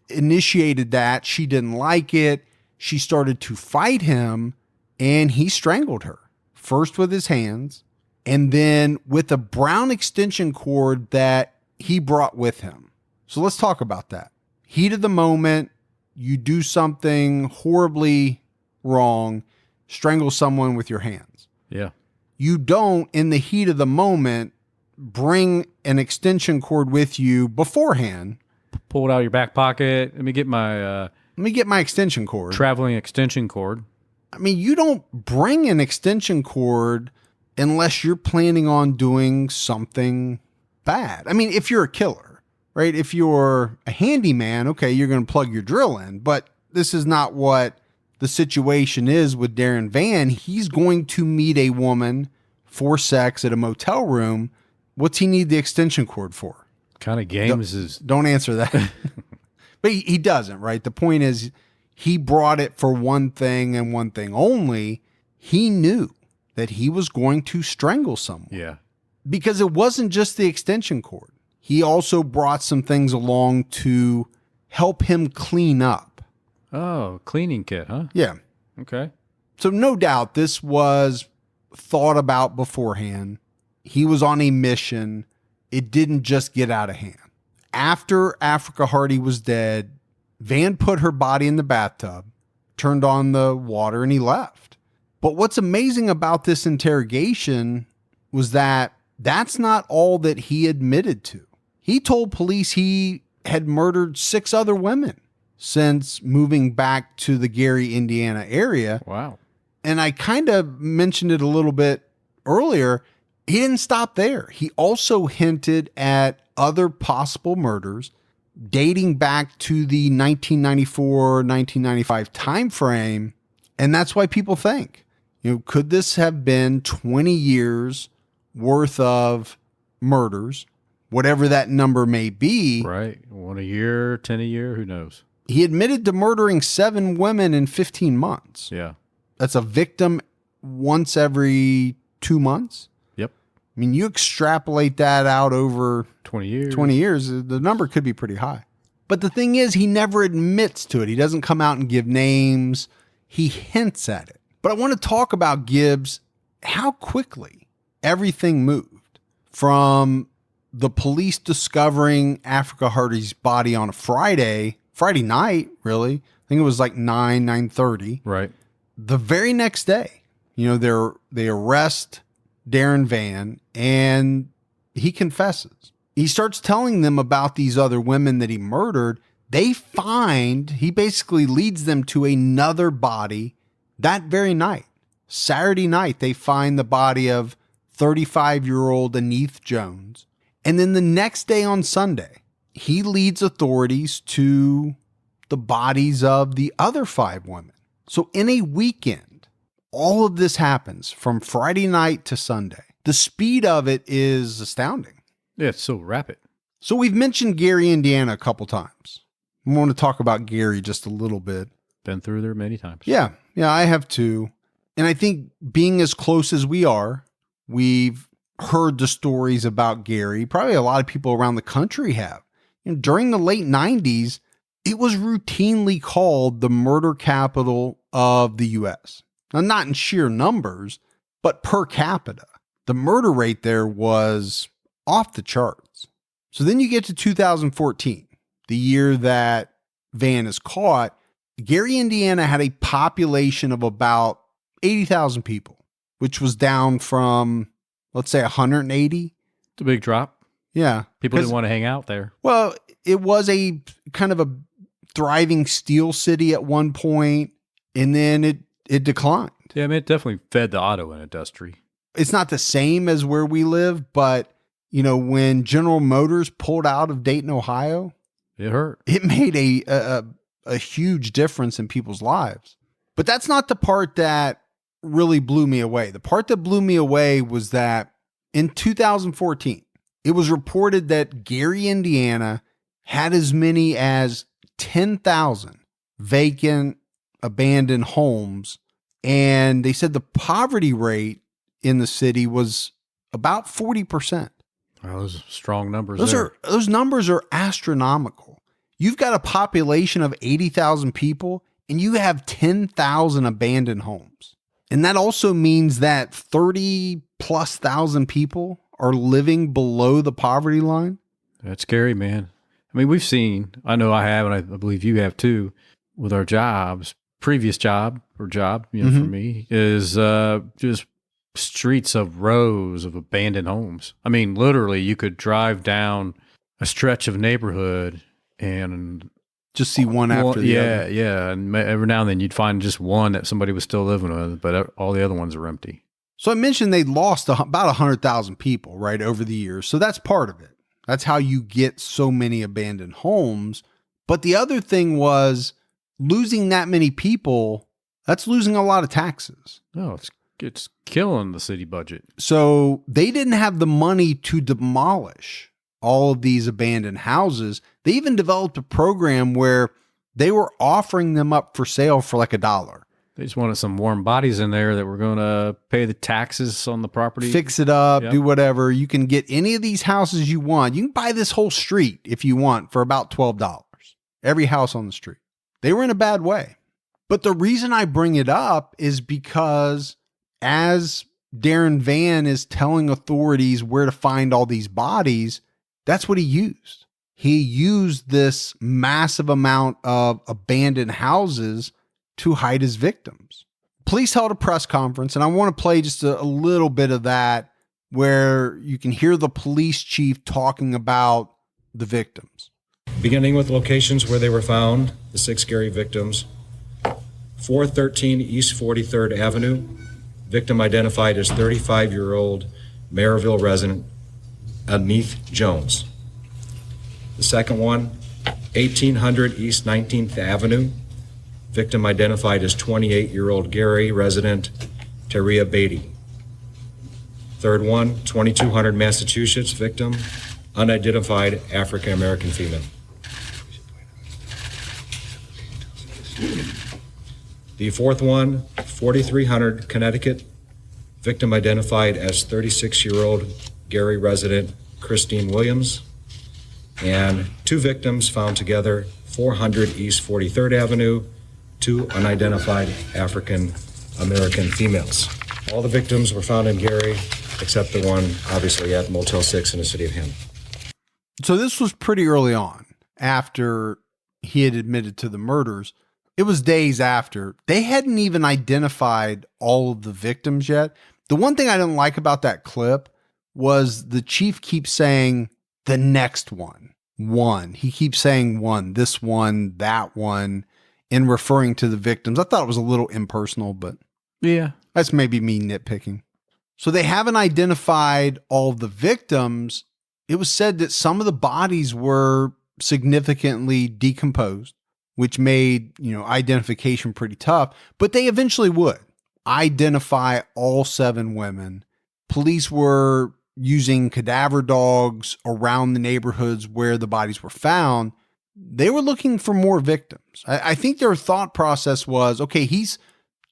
S1: initiated that. She didn't like it. She started to fight him, and he strangled her, first with his hands, and then with a brown extension cord that he brought with him. So let's talk about that. Heat of the moment, you do something horribly wrong, strangle someone with your hands.
S2: Yeah.
S1: You don't, in the heat of the moment, bring an extension cord with you beforehand.
S2: Pull it out of your back pocket. Let me get my
S1: Let me get my extension cord.
S2: traveling extension cord.
S1: I mean, you don't bring an extension cord unless you're planning on doing something bad. I mean, if you're a killer, right? If you're a handyman, okay, you're going to plug your drill in, but this is not what the situation is with Darren Vann. He's going to meet a woman for sex at a motel room. What's he need the extension cord for?
S2: Kind of games is
S1: Don't answer that. But he doesn't, right? The point is, he brought it for one thing and one thing only. He knew that he was going to strangle someone.
S2: yeah.
S1: Because it wasn't just the extension cord. He also brought some things along to help him clean up.
S2: Oh, cleaning kit, huh?
S1: Yeah.
S2: Okay.
S1: So no doubt this was thought about beforehand. He was on a mission. It didn't just get out of hand. After Africa Hardy was dead, Vann put her body in the bathtub, turned on the water, and he left. But what's amazing about this interrogation was that that's not all that he admitted to. He told police he had murdered 6 other women since moving back to the Gary, Indiana area.
S2: Wow.
S1: And I kind of mentioned it a little bit earlier. He didn't stop there. He also hinted at other possible murders dating back to the 1994-1995 timeframe. And that's why people think, could this have been 20 years worth of murders, whatever that number may be?
S2: Right. 1 a year, 10 a year, who knows?
S1: He admitted to murdering 7 women in 15 months.
S2: Yeah.
S1: That's a victim once every 2 months.
S2: Yep.
S1: I mean, you extrapolate that out over
S2: 20 years.
S1: 20 years, the number could be pretty high. But the thing is, he never admits to it. He doesn't come out and give names. He hints at it. But I want to talk about Gibbs, how quickly everything moved from the police discovering Africa Hardy's body on a Friday night, really. I think it was like 9:30.
S2: Right.
S1: The very next day, they arrest Darren Vann and he confesses. He starts telling them about these other women that he murdered. He basically leads them to another body that very night. Saturday night, they find the body of 35-year-old Anith Jones. And then the next day on Sunday, he leads authorities to the bodies of the other 5 women. So in a weekend, all of this happens from Friday night to Sunday. The speed of it is astounding.
S2: Yeah, it's so rapid.
S1: So we've mentioned Gary, Indiana a couple times. I want to talk about Gary just a little bit.
S2: Been through there many times.
S1: Yeah, I have too. And I think being as close as we are, we've heard the stories about Gary. Probably a lot of people around the country have. During the late 90s, it was routinely called the murder capital of the U.S. Now, not in sheer numbers, but per capita. The murder rate there was off the charts. So then you get to 2014, the year that Vann is caught. Gary, Indiana had a population of about 80,000 people, which was down from, let's say, 180.
S2: It's a big drop.
S1: Yeah.
S2: People didn't want to hang out there.
S1: Well, it was a kind of a thriving steel city at one point, and then it declined.
S2: Yeah, I mean, it definitely fed the auto industry.
S1: It's not the same as where we live, but, when General Motors pulled out of Dayton, Ohio,
S2: it hurt.
S1: It made a huge difference in people's lives. But that's not the part that really blew me away. The part that blew me away was that in 2014, it was reported that Gary, Indiana had as many as 10,000 vacant, abandoned homes. And they said the poverty rate in the city was about 40%.
S2: Well, those are strong numbers.
S1: Those numbers are astronomical. You've got a population of 80,000 people and you have 10,000 abandoned homes. And that also means that 30,000+ people are living below the poverty line.
S2: That's scary, man. I mean, we've seen, I know I have, and I believe you have too, with our jobs. Previous job, for me, is just streets of rows of abandoned homes. I mean, literally, you could drive down a stretch of neighborhood and
S1: just see one after the other.
S2: Yeah. And every now and then you'd find just one that somebody was still living with, but all the other ones are empty.
S1: So I mentioned they lost about 100,000 people, right, over the years. So that's part of it. That's how you get so many abandoned homes. But the other thing was losing that many people, that's losing a lot of taxes.
S2: No, it's killing the city budget.
S1: So they didn't have the money to demolish all of these abandoned houses. They even developed a program where they were offering them up for sale for like $1.
S2: They just wanted some warm bodies in there that were going to pay the taxes on the property.
S1: Fix it up, do whatever. You can get any of these houses you want. You can buy this whole street if you want for about $12. Every house on the street. They were in a bad way. But the reason I bring it up is because as Darren Vann is telling authorities where to find all these bodies, that's what he used. He used this massive amount of abandoned houses to hide his victims. Police held a press conference, and I want to play just a little bit of that where you can hear the police chief talking about the victims.
S5: Beginning with locations where they were found, the 6 Gary victims. 413 East 43rd Avenue, victim identified as 35-year-old Maryville resident Aneeth Jones. The second one, 1800 East 19th Avenue, victim identified as 28-year-old Gary resident Taria Beatty. Third one, 2200 Massachusetts, victim unidentified African-American female. The fourth one, 4300 Connecticut, victim identified as 36-year-old Gary resident Christine Williams. And 2 victims found together, 400 East 43rd Avenue, 2 unidentified African-American females. All the victims were found in Gary, except the one, obviously, at Motel 6 in the city of Hammond.
S1: So this was pretty early on after he had admitted to the murders. It was days after. They hadn't even identified all of the victims yet. The one thing I didn't like about that clip was the chief keeps saying the next one. He keeps saying one, this one, that one, in referring to the victims. I thought it was a little impersonal, but
S2: Yeah.
S1: that's maybe me nitpicking. So they haven't identified all of the victims. It was said that some of the bodies were significantly decomposed, which made, identification pretty tough, but they eventually would identify all 7 women. Police were using cadaver dogs around the neighborhoods where the bodies were found. They were looking for more victims. I think their thought process was, okay, he's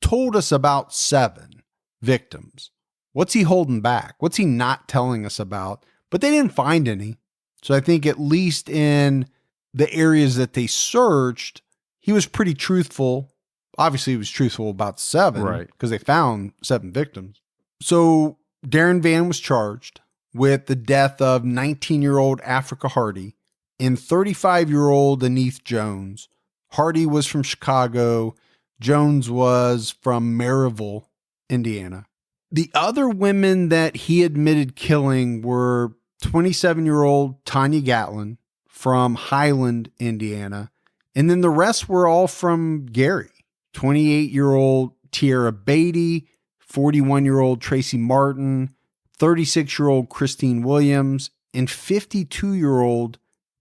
S1: told us about 7 victims. What's he holding back? What's he not telling us about? But they didn't find any. So I think at least in the areas that they searched, he was pretty truthful. Obviously, he was truthful about 7,
S2: Right?
S1: Because they found 7 victims. So Darren Vann was charged with the death of 19-year-old Africa Hardy and 35-year-old Aneeth Jones. Hardy was from Chicago. Jones was from Maryville, Indiana. The other women that he admitted killing were 27-year-old Tanya Gatlin from Highland, Indiana. And then the rest were all from Gary. 28-year-old Tierra Beatty, 41-year-old Tracy Martin, 36-year-old Christine Williams, and 52-year-old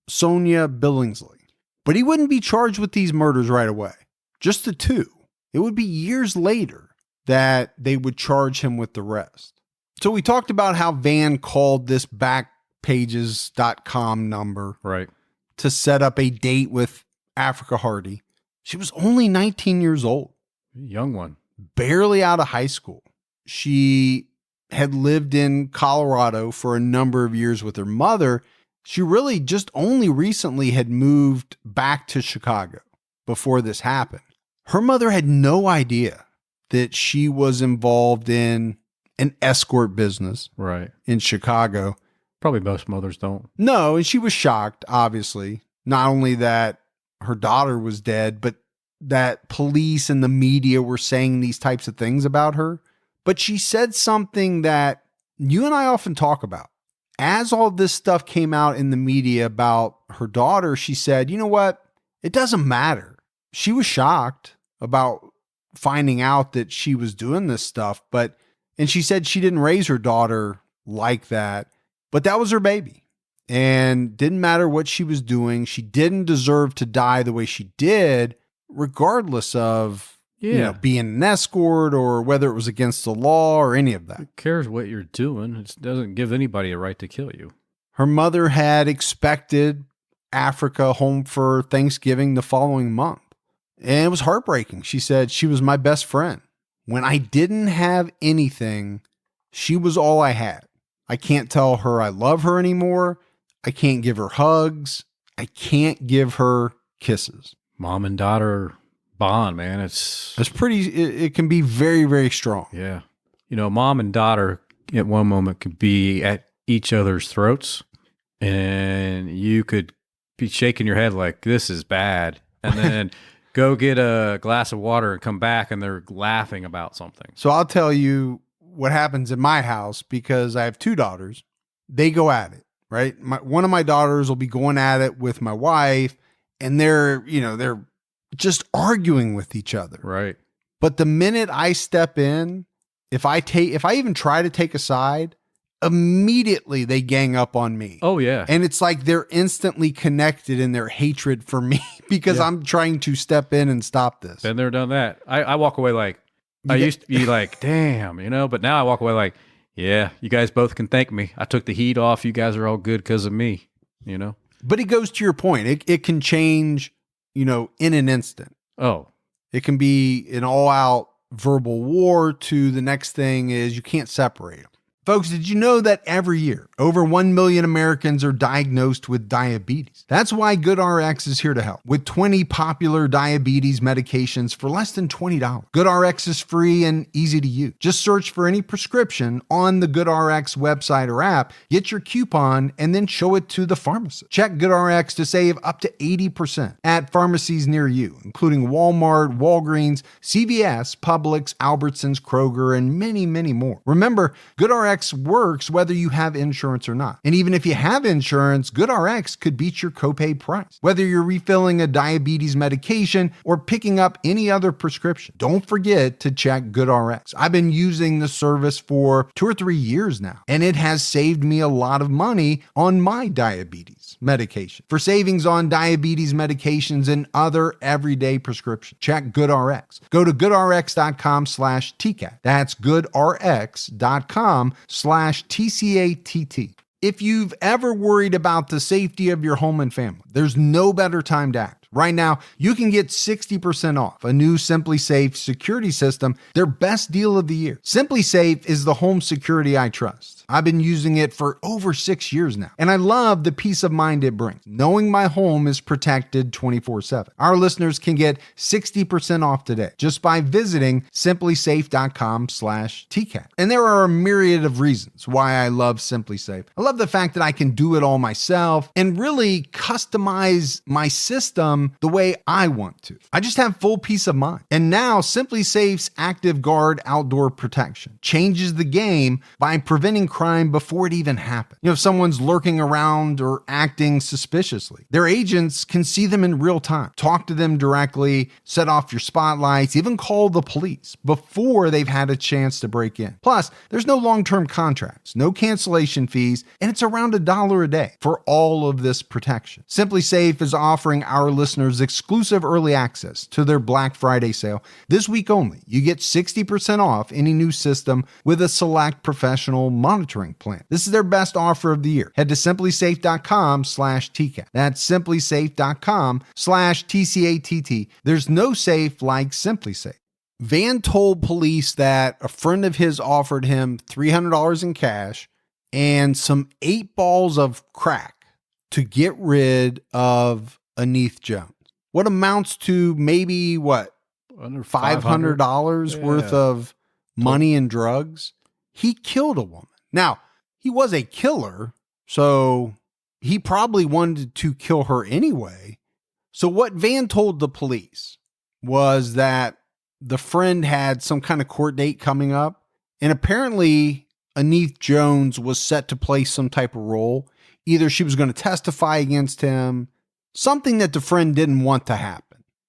S1: Sonia Billingsley. But he wouldn't be charged with these murders right away. Just the 2. It would be years later that they would charge him with the rest. So we talked about how Vann called this backpages.com number
S2: Right.
S1: to set up a date with Africa Hardy. She was only 19 years old,
S2: Young one.
S1: barely out of high school. She had lived in Colorado for a number of years with her mother. She really just only recently had moved back to Chicago before this happened. Her mother had no idea that she was involved in an escort business
S2: Right.
S1: in Chicago.
S2: Probably most mothers don't.
S1: No, and she was shocked, obviously, not only that her daughter was dead, but that police and the media were saying these types of things about her. But she said something that you and I often talk about. As all this stuff came out in the media about her daughter, she said, you know what? It doesn't matter. She was shocked about finding out that she was doing this stuff, and she said she didn't raise her daughter like that, but that was her baby. And didn't matter what she was doing. She didn't deserve to die the way she did, regardless of being an escort or whether it was against the law or any of that.
S2: Who cares what you're doing? It doesn't give anybody a right to kill you.
S1: Her mother had expected Africa home for Thanksgiving the following month. And it was heartbreaking. She said, she was my best friend. When I didn't have anything, she was all I had. I can't tell her I love her anymore. I can't give her hugs. I can't give her kisses.
S2: Mom and daughter bond, man. It's
S1: pretty, it can be very, very strong.
S2: yeah. Mom and daughter at one moment could be at each other's throats, and you could be shaking your head like, this is bad. And then go get a glass of water and come back and they're laughing about something.
S1: So I'll tell you what happens in my house because I have 2 daughters. They go at it. right? One of my daughters will be going at it with my wife, and they're just arguing with each other.
S2: Right.
S1: But the minute I step in, if I even try to take a side, immediately they gang up on me.
S2: Oh, yeah.
S1: And it's like they're instantly connected in their hatred for me because I'm trying to step in and stop this.
S2: Been there, done that. I walk away like, I used to be like, damn, but now I walk away like, yeah, you guys both can thank me. I took the heat off. You guys are all good because of me,
S1: But it goes to your point. It can change, in an instant.
S2: Oh.
S1: It can be an all-out verbal war to the next thing is you can't separate them. Folks, did you know that every year, over 1 million Americans are diagnosed with diabetes? That's why GoodRx is here to help with 20 popular diabetes medications for less than $20. GoodRx is free and easy to use. Just search for any prescription on the GoodRx website or app, get your coupon, and then show it to the pharmacist. Check GoodRx to save up to 80% at pharmacies near you, including Walmart, Walgreens, CVS, Publix, Albertsons, Kroger, and many, many more. Remember, GoodRx works whether you have insurance or not. And even if you have insurance, GoodRx could beat your copay price. Whether you're refilling a diabetes medication or picking up any other prescription, don't forget to check GoodRx. I've been using the service for 2 or 3 years now, and it has saved me a lot of money on my diabetes medication. For savings on diabetes medications and other everyday prescriptions, check GoodRx. Go to goodrx.com/TCAT. That's goodrx.com/TCATT. If you've ever worried about the safety of your home and family, there's no better time to act. Right now, you can get 60% off a new SimpliSafe security system, their best deal of the year. SimpliSafe is the home security I trust. I've been using it for over 6 years now, and I love the peace of mind it brings, knowing my home is protected 24/7. Our listeners can get 60% off today just by visiting simplisafe.com/TCAT. And there are a myriad of reasons why I love SimpliSafe. I love the fact that I can do it all myself and really customize my system the way I want to. I just have full peace of mind. And now SimpliSafe's Active Guard outdoor protection changes the game by preventing crime before it even happens. If someone's lurking around or acting suspiciously, their agents can see them in real time, talk to them directly, set off your spotlights, even call the police before they've had a chance to break in. Plus, there's no long-term contracts, no cancellation fees, and it's around $1 a day for all of this protection. SimpliSafe is offering our listeners exclusive early access to their Black Friday sale. This week only, you get 60% off any new system with a select professional monitoring plan. This is their best offer of the year. Head to simplisafe.com/TCAT. That's simplisafe.com/TCATT. There's no safe like SimpliSafe. Vann told police that a friend of his offered him $300 in cash and some 8 balls of crack to get rid of Anith Jones. What amounts to maybe
S2: Under
S1: $500 worth of money and drugs. He killed a woman. Now, he was a killer, so he probably wanted to kill her anyway. So what Vann told the police was that the friend had some kind of court date coming up, and apparently Anith Jones was set to play some type of role. Either she was going to testify against him, something that the friend didn't want to happen.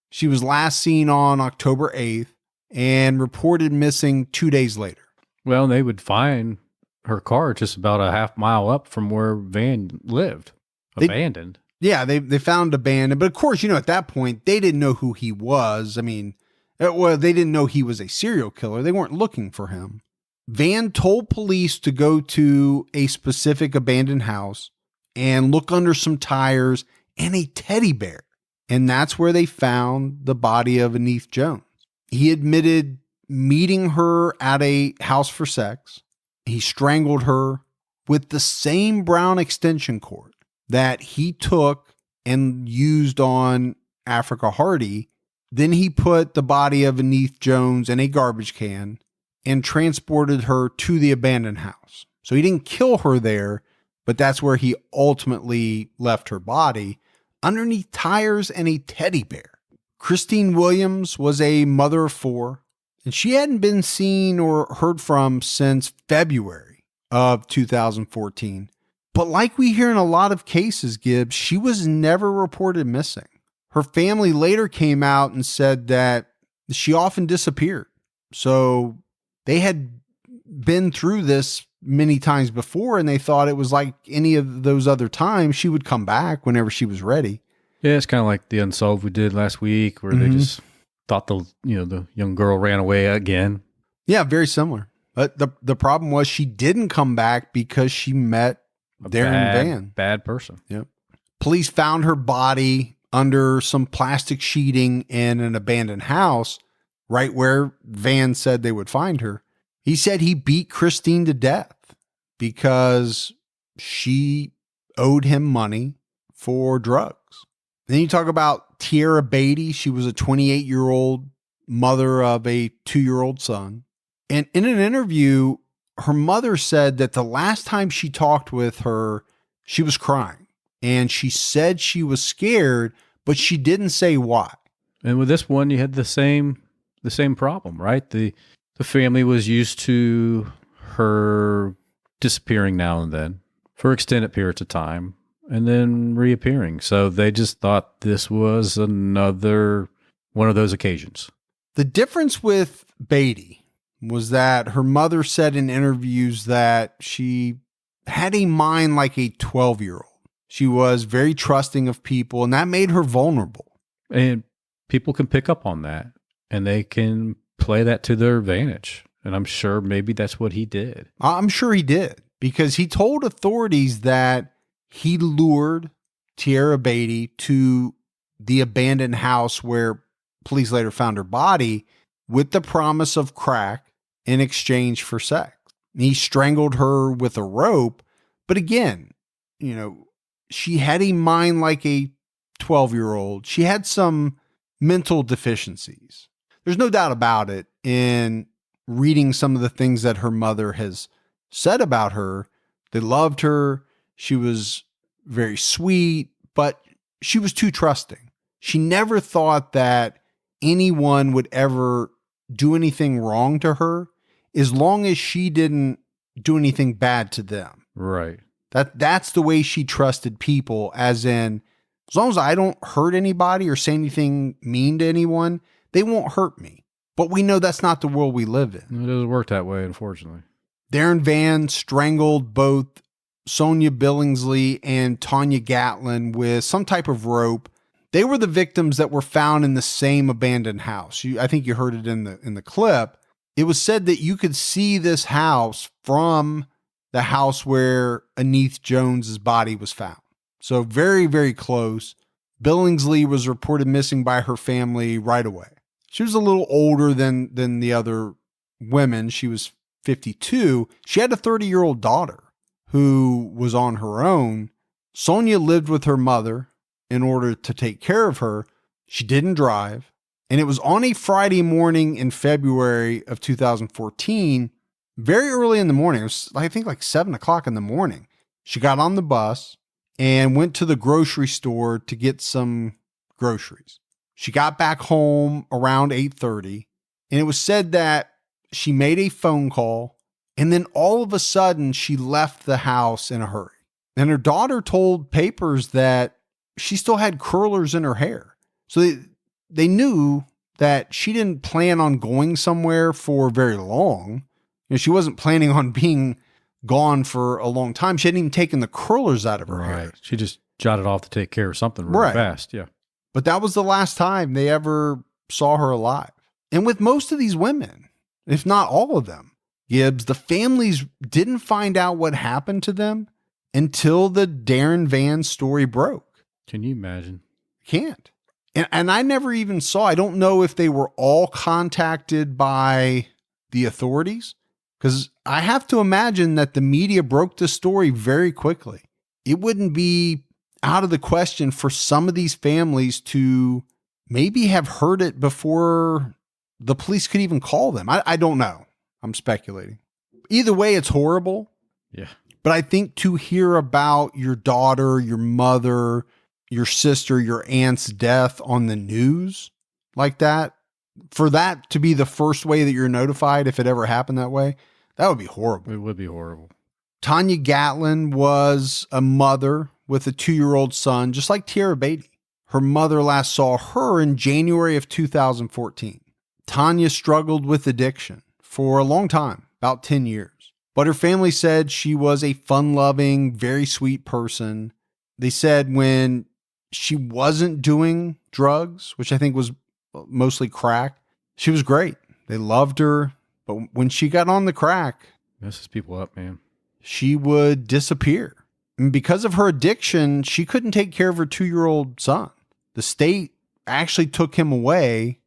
S1: She was last seen on October 8th and reported missing 2 days later.
S2: Well, they would find her car just about a half mile up from where Vann lived, abandoned.
S1: They found abandoned. But of course, at that point, they didn't know who he was. I mean, they didn't know he was a serial killer. They weren't looking for him. Vann told police to go to a specific abandoned house and look under some tires and a teddy bear. And that's where they found the body of Anith Jones. He admitted meeting her at a house for sex. He strangled her with the same brown extension cord that he took and used on Africa Hardy. Then he put the body of Anith Jones in a garbage can and transported her to the abandoned house. So he didn't kill her there, but that's where he ultimately left her body, underneath tires and a teddy bear. Christine Williams was a mother of 4, and she hadn't been seen or heard from since February of 2014. But like we hear in a lot of cases, Gibbs, she was never reported missing. Her family later came out and said that she often disappeared. So they had been through this many times before, and they thought it was like any of those other times. She would come back whenever she was ready.
S2: Yeah, it's kind of like the Unsolved we did last week, where they just thought the young girl ran away again.
S1: Yeah, very similar. But the problem was she didn't come back because she met Darren Vann.
S2: Bad person.
S1: Yep. Police found her body under some plastic sheeting in an abandoned house, right where Vann said they would find her. He said he beat Christine to death because she owed him money for drugs. Then you talk about Tierra Beatty. She was a 28-year-old mother of a 2-year-old son. And in an interview, her mother said that the last time she talked with her, she was crying. And she said she was scared, but she didn't say why.
S2: And with this one, you had the same problem, right? The family was used to her disappearing now and then for extended periods of time and then reappearing. So they just thought this was another one of those occasions.
S1: The difference with Beatty was that her mother said in interviews that she had a mind like a 12-year-old. She was very trusting of people, and that made her vulnerable.
S2: And people can pick up on that, and they can play that to their advantage. And I'm sure maybe that's what he did.
S1: I'm sure he did, because he told authorities that he lured Tierra Beatty to the abandoned house where police later found her body with the promise of crack in exchange for sex. He strangled her with a rope. But again, she had a mind like a 12-year-old. She had some mental deficiencies. There's no doubt about it. In reading some of the things that her mother has said about her, they loved her. She was very sweet, but she was too trusting. She never thought that anyone would ever do anything wrong to her as long as she didn't do anything bad to them.
S2: Right.
S1: That's the way she trusted people, as in, as long as I don't hurt anybody or say anything mean to anyone, they won't hurt me. But we know that's not the world we live in.
S2: It doesn't work that way, unfortunately.
S1: Darren Vann strangled both Sonia Billingsley and Tanya Gatlin with some type of rope. They were the victims that were found in the same abandoned house. I think you heard it in the clip. It was said that you could see this house from the house where Anith Jones's body was found. So very, very close. Billingsley was reported missing by her family right away. She was a little older than the other women. She was 52. She had a 30-year-old daughter who was on her own. Sonia lived with her mother in order to take care of her. She didn't drive. And it was on a Friday morning in February of 2014, very early in the morning. It was, I think, like 7 o'clock in the morning. She got on the bus and went to the grocery store to get some groceries. She got back home around 8:30, and it was said that she made a phone call, and then all of a sudden she left the house in a hurry. And her daughter told papers that she still had curlers in her hair. So they knew that she didn't plan on going somewhere for very long. She wasn't planning on being gone for a long time. She hadn't even taken the curlers out of her hair.
S2: She just jotted off to take care of something really fast. Yeah.
S1: But that was the last time they ever saw her alive. And with most of these women, if not all of them, Gibbs, the families didn't find out what happened to them until the Darren Vann story broke.
S2: Can you imagine?
S1: Can't. And I never even saw, I don't know if they were all contacted by the authorities, because I have to imagine that the media broke the story very quickly. It wouldn't be out of the question for some of these families to maybe have heard it before the police could even call them. I don't know. I'm speculating. Either way, it's horrible.
S2: Yeah.
S1: But I think to hear about your daughter, your mother, your sister, your aunt's death on the news like that, for that to be the first way that you're notified, if it ever happened that way, that would be horrible.
S2: It would be horrible.
S1: Tanya Gatlin was a mother with a 2-year-old son, just like Tara Beatty. Her mother last saw her in January of 2014. Tanya struggled with addiction for a long time, about 10 years. But her family said she was a fun-loving, very sweet person. They said when she wasn't doing drugs, which I think was mostly crack, she was great. They loved her. But when she got on the crack,
S2: Messes people up, man.
S1: she would disappear. And because of her addiction, she couldn't take care of her 2-year-old son. The state actually took him away,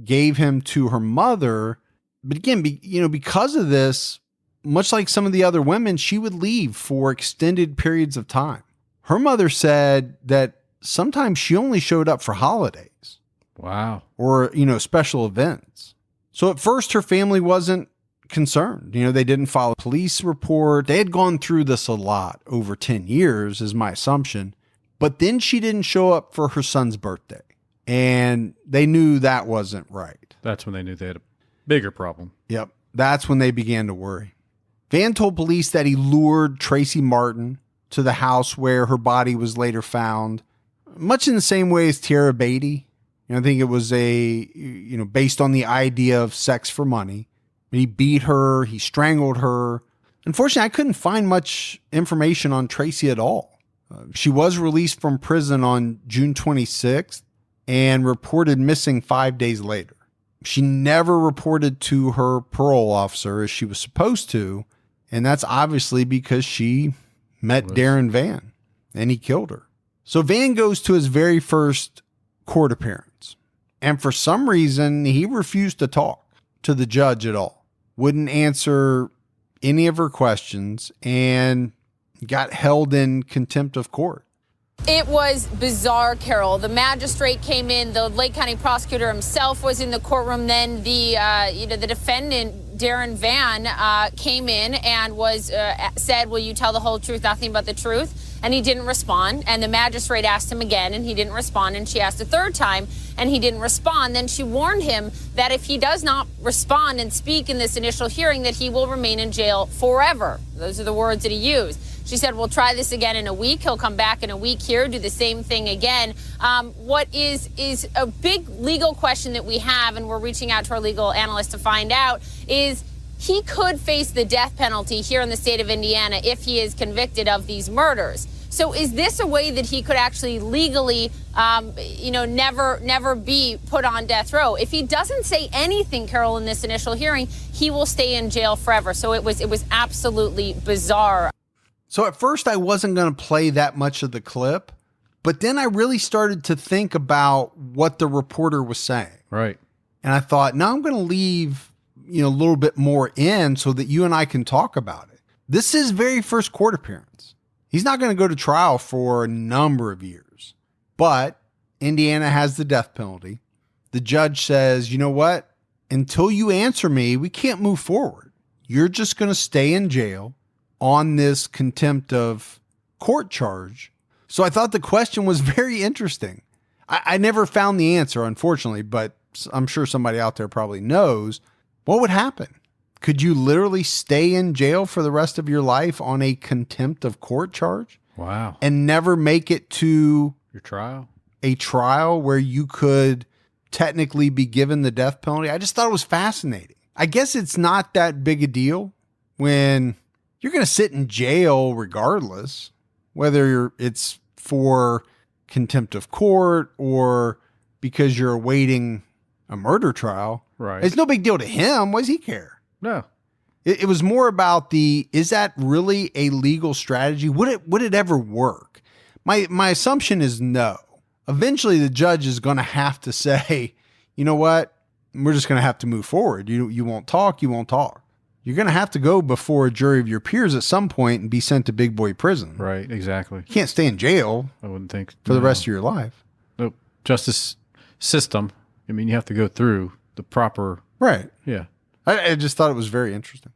S1: gave him to her mother. But again, because of this, much like some of the other women, she would leave for extended periods of time. Her mother said that sometimes she only showed up for holidays.
S2: Wow.
S1: Or, special events. So at first her family wasn't concerned. They didn't file a police report. They had gone through this a lot over 10 years is my assumption. But then she didn't show up for her son's birthday. And they knew that wasn't right.
S2: That's when they knew they had a bigger problem.
S1: Yep. That's when they began to worry. Vann told police that he lured Tracy Martin to the house where her body was later found, much in the same way as Tara Beatty. I think it was based on the idea of sex for money. He beat her. He strangled her. Unfortunately, I couldn't find much information on Tracy at all. She was released from prison on June 26th and reported missing 5 days later. She never reported to her parole officer as she was supposed to, and that's obviously because she met Darren Vann and he killed her. So Vann goes to his very first court appearance, and for some reason, he refused to talk to the judge at all. Wouldn't answer any of her questions and got held in contempt of court.
S6: It was bizarre, Carol. The magistrate came in. The Lake County prosecutor himself was in the courtroom. Then the defendant, Darren Vann, came in and said, "Will you tell the whole truth, nothing but the truth?" And he didn't respond. And the magistrate asked him again, and he didn't respond. And she asked a third time, and he didn't respond. Then she warned him that if he does not respond and speak in this initial hearing, that he will remain in jail forever. Those are the words that he used. She said, "We'll try this again in a week. He'll come back in a week here, do the same thing again." What is a big legal question that we have, and we're reaching out to our legal analyst to find out, is he could face the death penalty here in the state of Indiana if he is convicted of these murders. So is this a way that he could actually legally, never be put on death row? If he doesn't say anything, Carol, in this initial hearing, he will stay in jail forever. So it was absolutely bizarre.
S1: So at first I wasn't going to play that much of the clip, but then I really started to think about what the reporter was saying.
S2: Right.
S1: And I thought, now I'm going to leave, a little bit more in so that you and I can talk about it. This is his very first court appearance. He's not going to go to trial for a number of years, but Indiana has the death penalty. The judge says, you know what? Until you answer me, we can't move forward. You're just going to stay in jail on this contempt of court charge. So I thought the question was very interesting. I never found the answer, unfortunately, but I'm sure somebody out there probably knows. What would happen? Could you literally stay in jail for the rest of your life on a contempt of court charge?
S2: Wow.
S1: And never make it to
S2: Your trial?
S1: a trial where you could technically be given the death penalty? I just thought it was fascinating. I guess it's not that big a deal when you're going to sit in jail regardless, whether it's for contempt of court or because you're awaiting a murder trial.
S2: Right.
S1: It's no big deal to him. What does he care?
S2: No.
S1: It was more about is that really a legal strategy? Would it ever work? My assumption is no. Eventually the judge is going to have to say, you know what? We're just going to have to move forward. You won't talk. You won't talk. You're going to have to go before a jury of your peers at some point and be sent to big boy prison.
S2: Right. Exactly.
S1: You can't stay in jail
S2: I wouldn't think
S1: for the rest of your life.
S2: Nope. Justice system. I mean, you have to go through the proper.
S1: Right.
S2: Yeah.
S1: I just thought it was very interesting.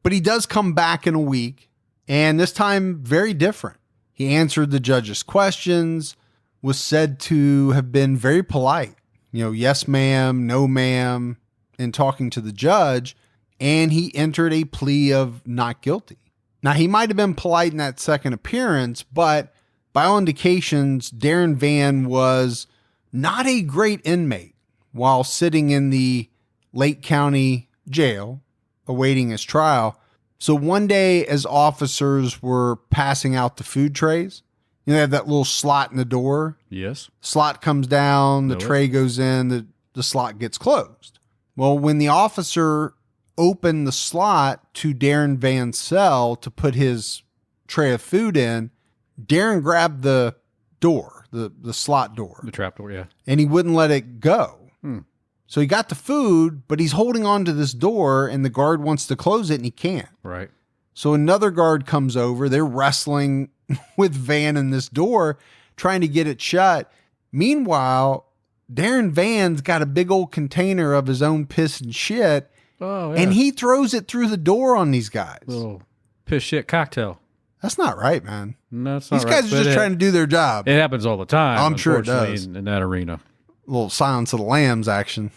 S1: But he does come back in a week, and this time very different. He answered the judge's questions, was said to have been very polite. Yes, ma'am, no, ma'am, in talking to the judge, and he entered a plea of not guilty. Now, he might have been polite in that second appearance, but by all indications, Darren Vann was not a great inmate while sitting in the Lake County jail awaiting his trial. So one day, as officers were passing out the food trays, they have that little slot in the door.
S2: Yes.
S1: Slot comes down, the
S2: Know it.
S1: tray goes in, the slot gets closed. Well, when the officer opened the slot to Darren Vann's cell to put his tray of food in, Darren grabbed the door, the slot door,
S2: The trap door, yeah.
S1: and he wouldn't let it go.
S2: Hmm.
S1: So he got the food, but he's holding on to this door, and the guard wants to close it, and he can't.
S2: Right.
S1: So another guard comes over. They're wrestling with Vann in this door, trying to get it shut. Meanwhile, Darren Vann's got a big old container of his own piss and shit,
S2: Oh, yeah.
S1: and he throws it through the door on these guys.
S2: Little piss shit cocktail.
S1: That's not right, man.
S2: No, it's not
S1: These
S2: right,
S1: guys are
S2: but
S1: just trying to do their job.
S2: It happens all the time.
S1: I'm sure it
S2: unfortunately,
S1: does.
S2: in that arena.
S1: A little Silence of the Lambs action.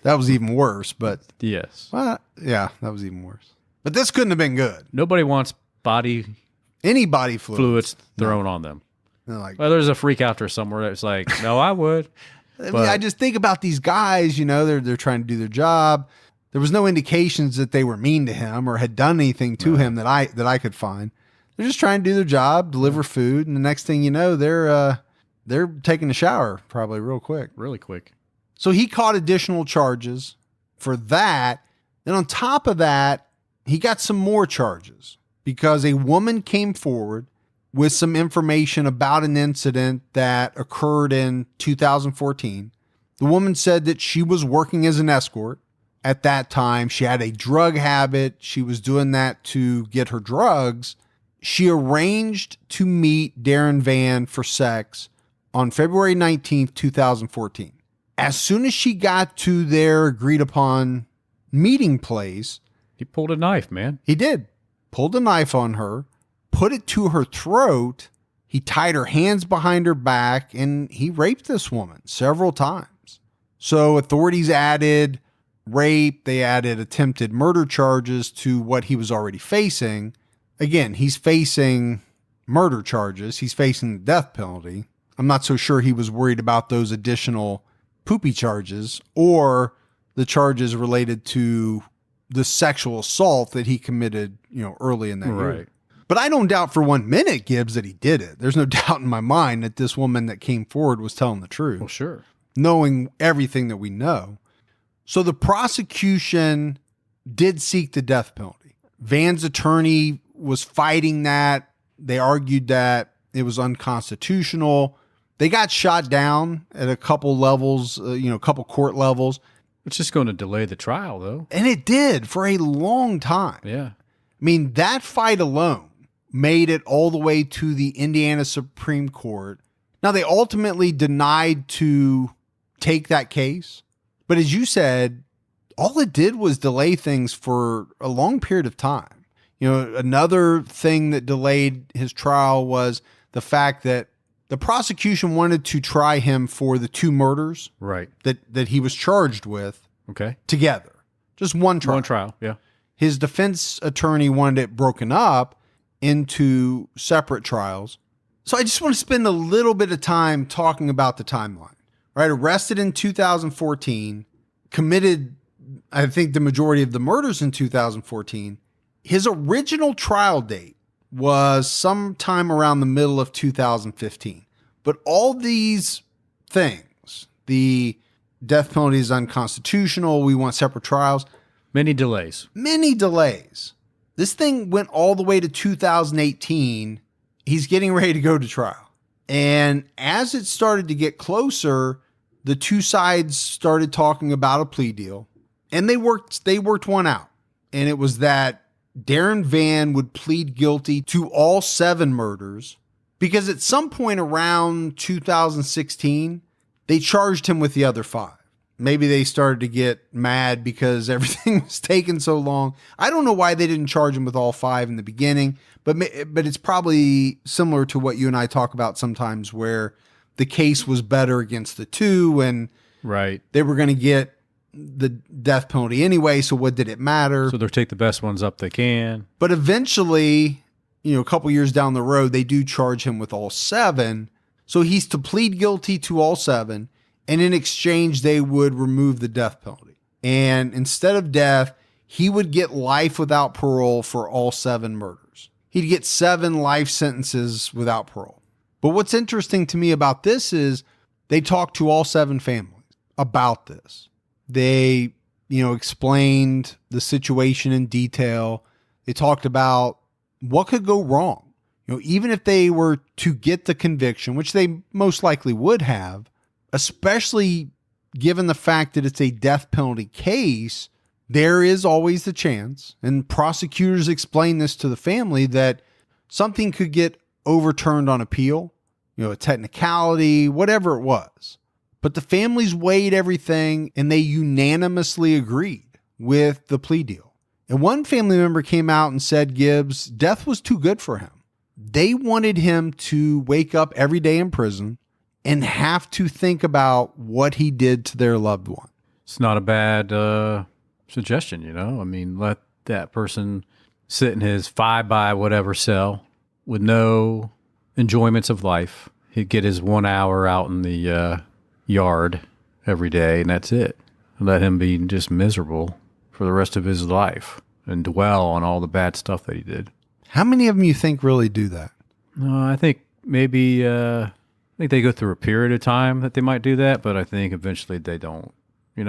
S1: That was even worse, but
S2: Yes.
S1: well, yeah, that was even worse. But this couldn't have been good.
S2: Nobody wants body
S1: Any body
S2: fluids thrown on them.
S1: They're like,
S2: Well, there's a freak out there somewhere that's like, no, I would.
S1: I mean, I just think about these guys, they're trying to do their job. There was no indications that they were mean to him or had done anything to him that I could find. They're just trying to do their job, deliver food, and the next thing you know, they're taking a shower probably real quick.
S2: Really quick.
S1: So he caught additional charges for that. And on top of that, he got some more charges because a woman came forward with some information about an incident that occurred in 2014. The woman said that she was working as an escort at that time. She had a drug habit. She was doing that to get her drugs. She arranged to meet Darren Vann for sex on February 19th, 2014. As soon as she got to their agreed upon meeting place,
S2: He pulled a knife, man.
S1: he did. Pulled a knife on her, put it to her throat. He tied her hands behind her back, and he raped this woman several times. So authorities added rape. They added attempted murder charges to what he was already facing. Again, he's facing murder charges. He's facing the death penalty. I'm not so sure he was worried about those additional poopy charges or the charges related to the sexual assault that he committed, early in that year.
S2: Right.
S1: But I don't doubt for 1 minute, Gibbs, that he did it. There's no doubt in my mind that this woman that came forward was telling the truth,
S2: Well, sure.
S1: knowing everything that we know. So the prosecution did seek the death penalty. Vann's attorney was fighting that. They argued that it was unconstitutional. They got shot down at a couple levels, a couple court levels.
S2: It's just going to delay the trial, though.
S1: And it did for a long time.
S2: Yeah.
S1: I mean, that fight alone made it all the way to the Indiana Supreme Court. Now, they ultimately denied to take that case. But as you said, all it did was delay things for a long period of time. Another thing that delayed his trial was the fact that the prosecution wanted to try him for the 2 murders
S2: Right.
S1: that he was charged with
S2: Okay.
S1: together. Just one trial.
S2: One trial. Yeah.
S1: His defense attorney wanted it broken up into separate trials. So I just want to spend a little bit of time talking about the timeline. Right? Arrested in 2014, committed, I think, the majority of the murders in 2014. His original trial date was sometime around the middle of 2015. But all these things, the death penalty is unconstitutional, we want separate trials,
S2: Many delays.
S1: many delays. This thing went all the way to 2018. He's getting ready to go to trial. And as it started to get closer, the two sides started talking about a plea deal. And they worked one out. And it was that Darren Vann would plead guilty to all 7 murders because at some point around 2016, they charged him with the other 5. Maybe they started to get mad because everything was taking so long. I don't know why they didn't charge him with all 5 in the beginning, but it's probably similar to what you and I talk about sometimes where the case was better against the 2 and
S2: Right.
S1: they were going to get the death penalty anyway, so what did it matter?
S2: So they'll take the best ones up they can.
S1: But eventually, a couple years down the road, they do charge him with all 7. So he's to plead guilty to all 7. And in exchange, they would remove the death penalty. And instead of death, he would get life without parole for all 7 murders. He'd get 7 life sentences without parole. But what's interesting to me about this is they talked to all 7 families about this. They, explained the situation in detail. They talked about what could go wrong. Even if they were to get the conviction, which they most likely would have, especially given the fact that it's a death penalty case, there is always the chance, and prosecutors explain this to the family, that something could get overturned on appeal, a technicality, whatever it was. But the families weighed everything and they unanimously agreed with the plea deal. And one family member came out and said Gibbs' death was too good for him. They wanted him to wake up every day in prison and have to think about what he did to their loved one.
S2: It's not a bad suggestion, I mean, let that person sit in his 5 by whatever cell with no enjoyments of life. He'd get his 1 hour out in the yard every day, and that's it. Let him be just miserable for the rest of his life and dwell on all the bad stuff that he did.
S1: How many of them you think really do that?
S2: I think maybe they go through a period of time that they might do that, but I think eventually they don't. I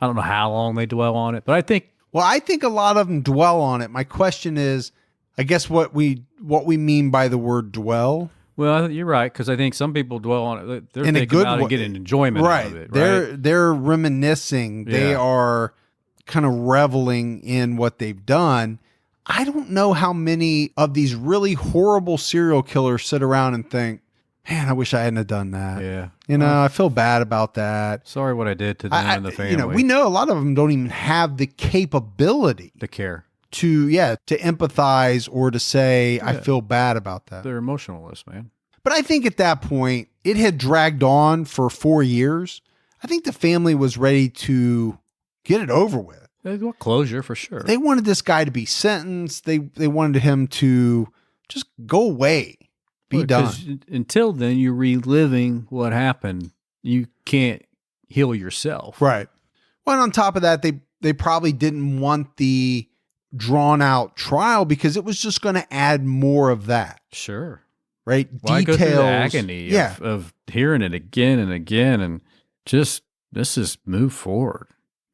S2: don't know how long they dwell on it, but I think.
S1: Well, I think a lot of them dwell on it. My question is, I guess what we mean by the word dwell.
S2: Well, you're right, because I think some people dwell on it. They're
S1: in
S2: thinking
S1: a good
S2: about it and getting enjoyment out of it. Right?
S1: They're reminiscing. Yeah. They are kind of reveling in what they've done. I don't know how many of these really horrible serial killers sit around and think, man, I wish I hadn't have done that.
S2: Yeah.
S1: I feel bad about that.
S2: Sorry what I did to them and the family.
S1: We know a lot of them don't even have the capability
S2: to care.
S1: To empathize or to say, I feel bad about that.
S2: They're emotionalists, man.
S1: But I think at that point, it had dragged on for 4 years. I think the family was ready to get it over with.
S2: They want closure for sure.
S1: They wanted this guy to be sentenced. They wanted him to just go away, be done.
S2: Until then, you're reliving what happened. You can't heal yourself.
S1: Right. Well, and on top of that, they probably didn't want the drawn out trial because it was just going to add more of that.
S2: Sure.
S1: Right.
S2: Why
S1: Details.
S2: Go through the agony of hearing it again and again, and let's just move forward.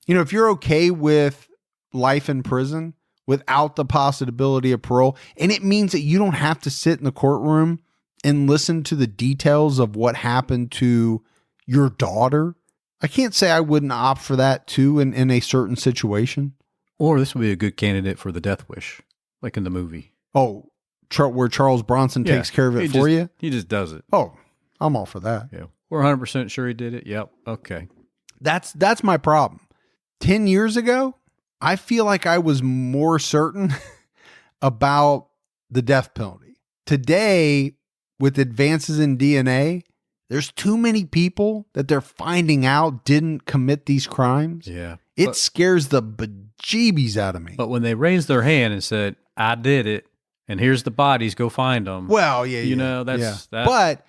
S1: If you're okay with life in prison without the possibility of parole, and it means that you don't have to sit in the courtroom and listen to the details of what happened to your daughter, I can't say I wouldn't opt for that too in a certain situation.
S2: Or this would be a good candidate for the death wish, like in the movie.
S1: Oh, where Charles Bronson takes care of it for you?
S2: He just does it.
S1: Oh, I'm all for that.
S2: Yeah. We're 100% sure he did it. Yep. Okay.
S1: That's my problem. 10 years ago, I feel like I was more certain about the death penalty. Today, with advances in DNA, there's too many people that they're finding out didn't commit these crimes.
S2: Yeah.
S1: It scares the bejeebies out of me.
S2: But when they raised their hand and said, I did it, and here's the bodies, go find them.
S1: Well,
S2: That.
S1: But,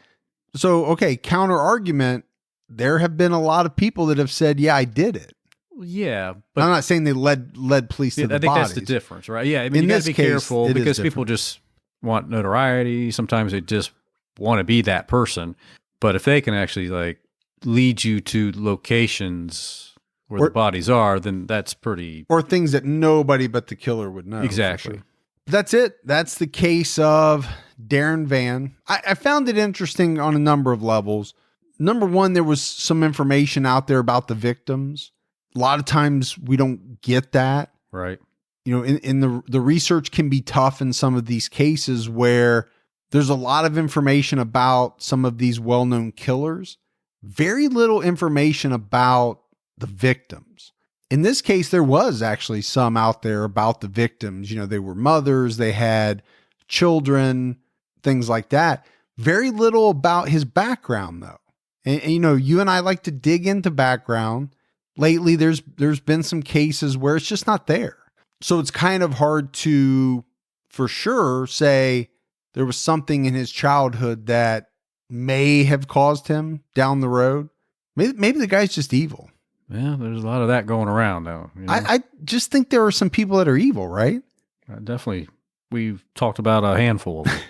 S1: counter argument, there have been a lot of people that have said, yeah, I did it.
S2: Yeah. But
S1: I'm not saying they led police to the bodies.
S2: I think that's the difference, right? Yeah. I mean, you got to be careful because people just want notoriety. Sometimes they just want to be that person. But if they can actually lead you to locations where the bodies are, then that's pretty...
S1: Or things that nobody but the killer would know.
S2: Exactly.
S1: Sure. That's it. That's the case of Darren Vann. I found it interesting on a number of levels. Number one, there was some information out there about the victims. A lot of times we don't get that.
S2: Right.
S1: In the research can be tough in some of these cases where there's a lot of information about some of these well-known killers. Very little information about the victims. In this case, there was actually some out there about the victims. They were mothers, they had children, things like that. Very little about his background, though. And you and I like to dig into background, lately there's been some cases where it's just not there. So it's kind of hard to, for sure, say there was something in his childhood that may have caused him down the road. Maybe the guy's just evil.
S2: Yeah, there's a lot of that going around now. You know?
S1: I just think there are some people that are evil, right?
S2: Definitely. We've talked about a handful of them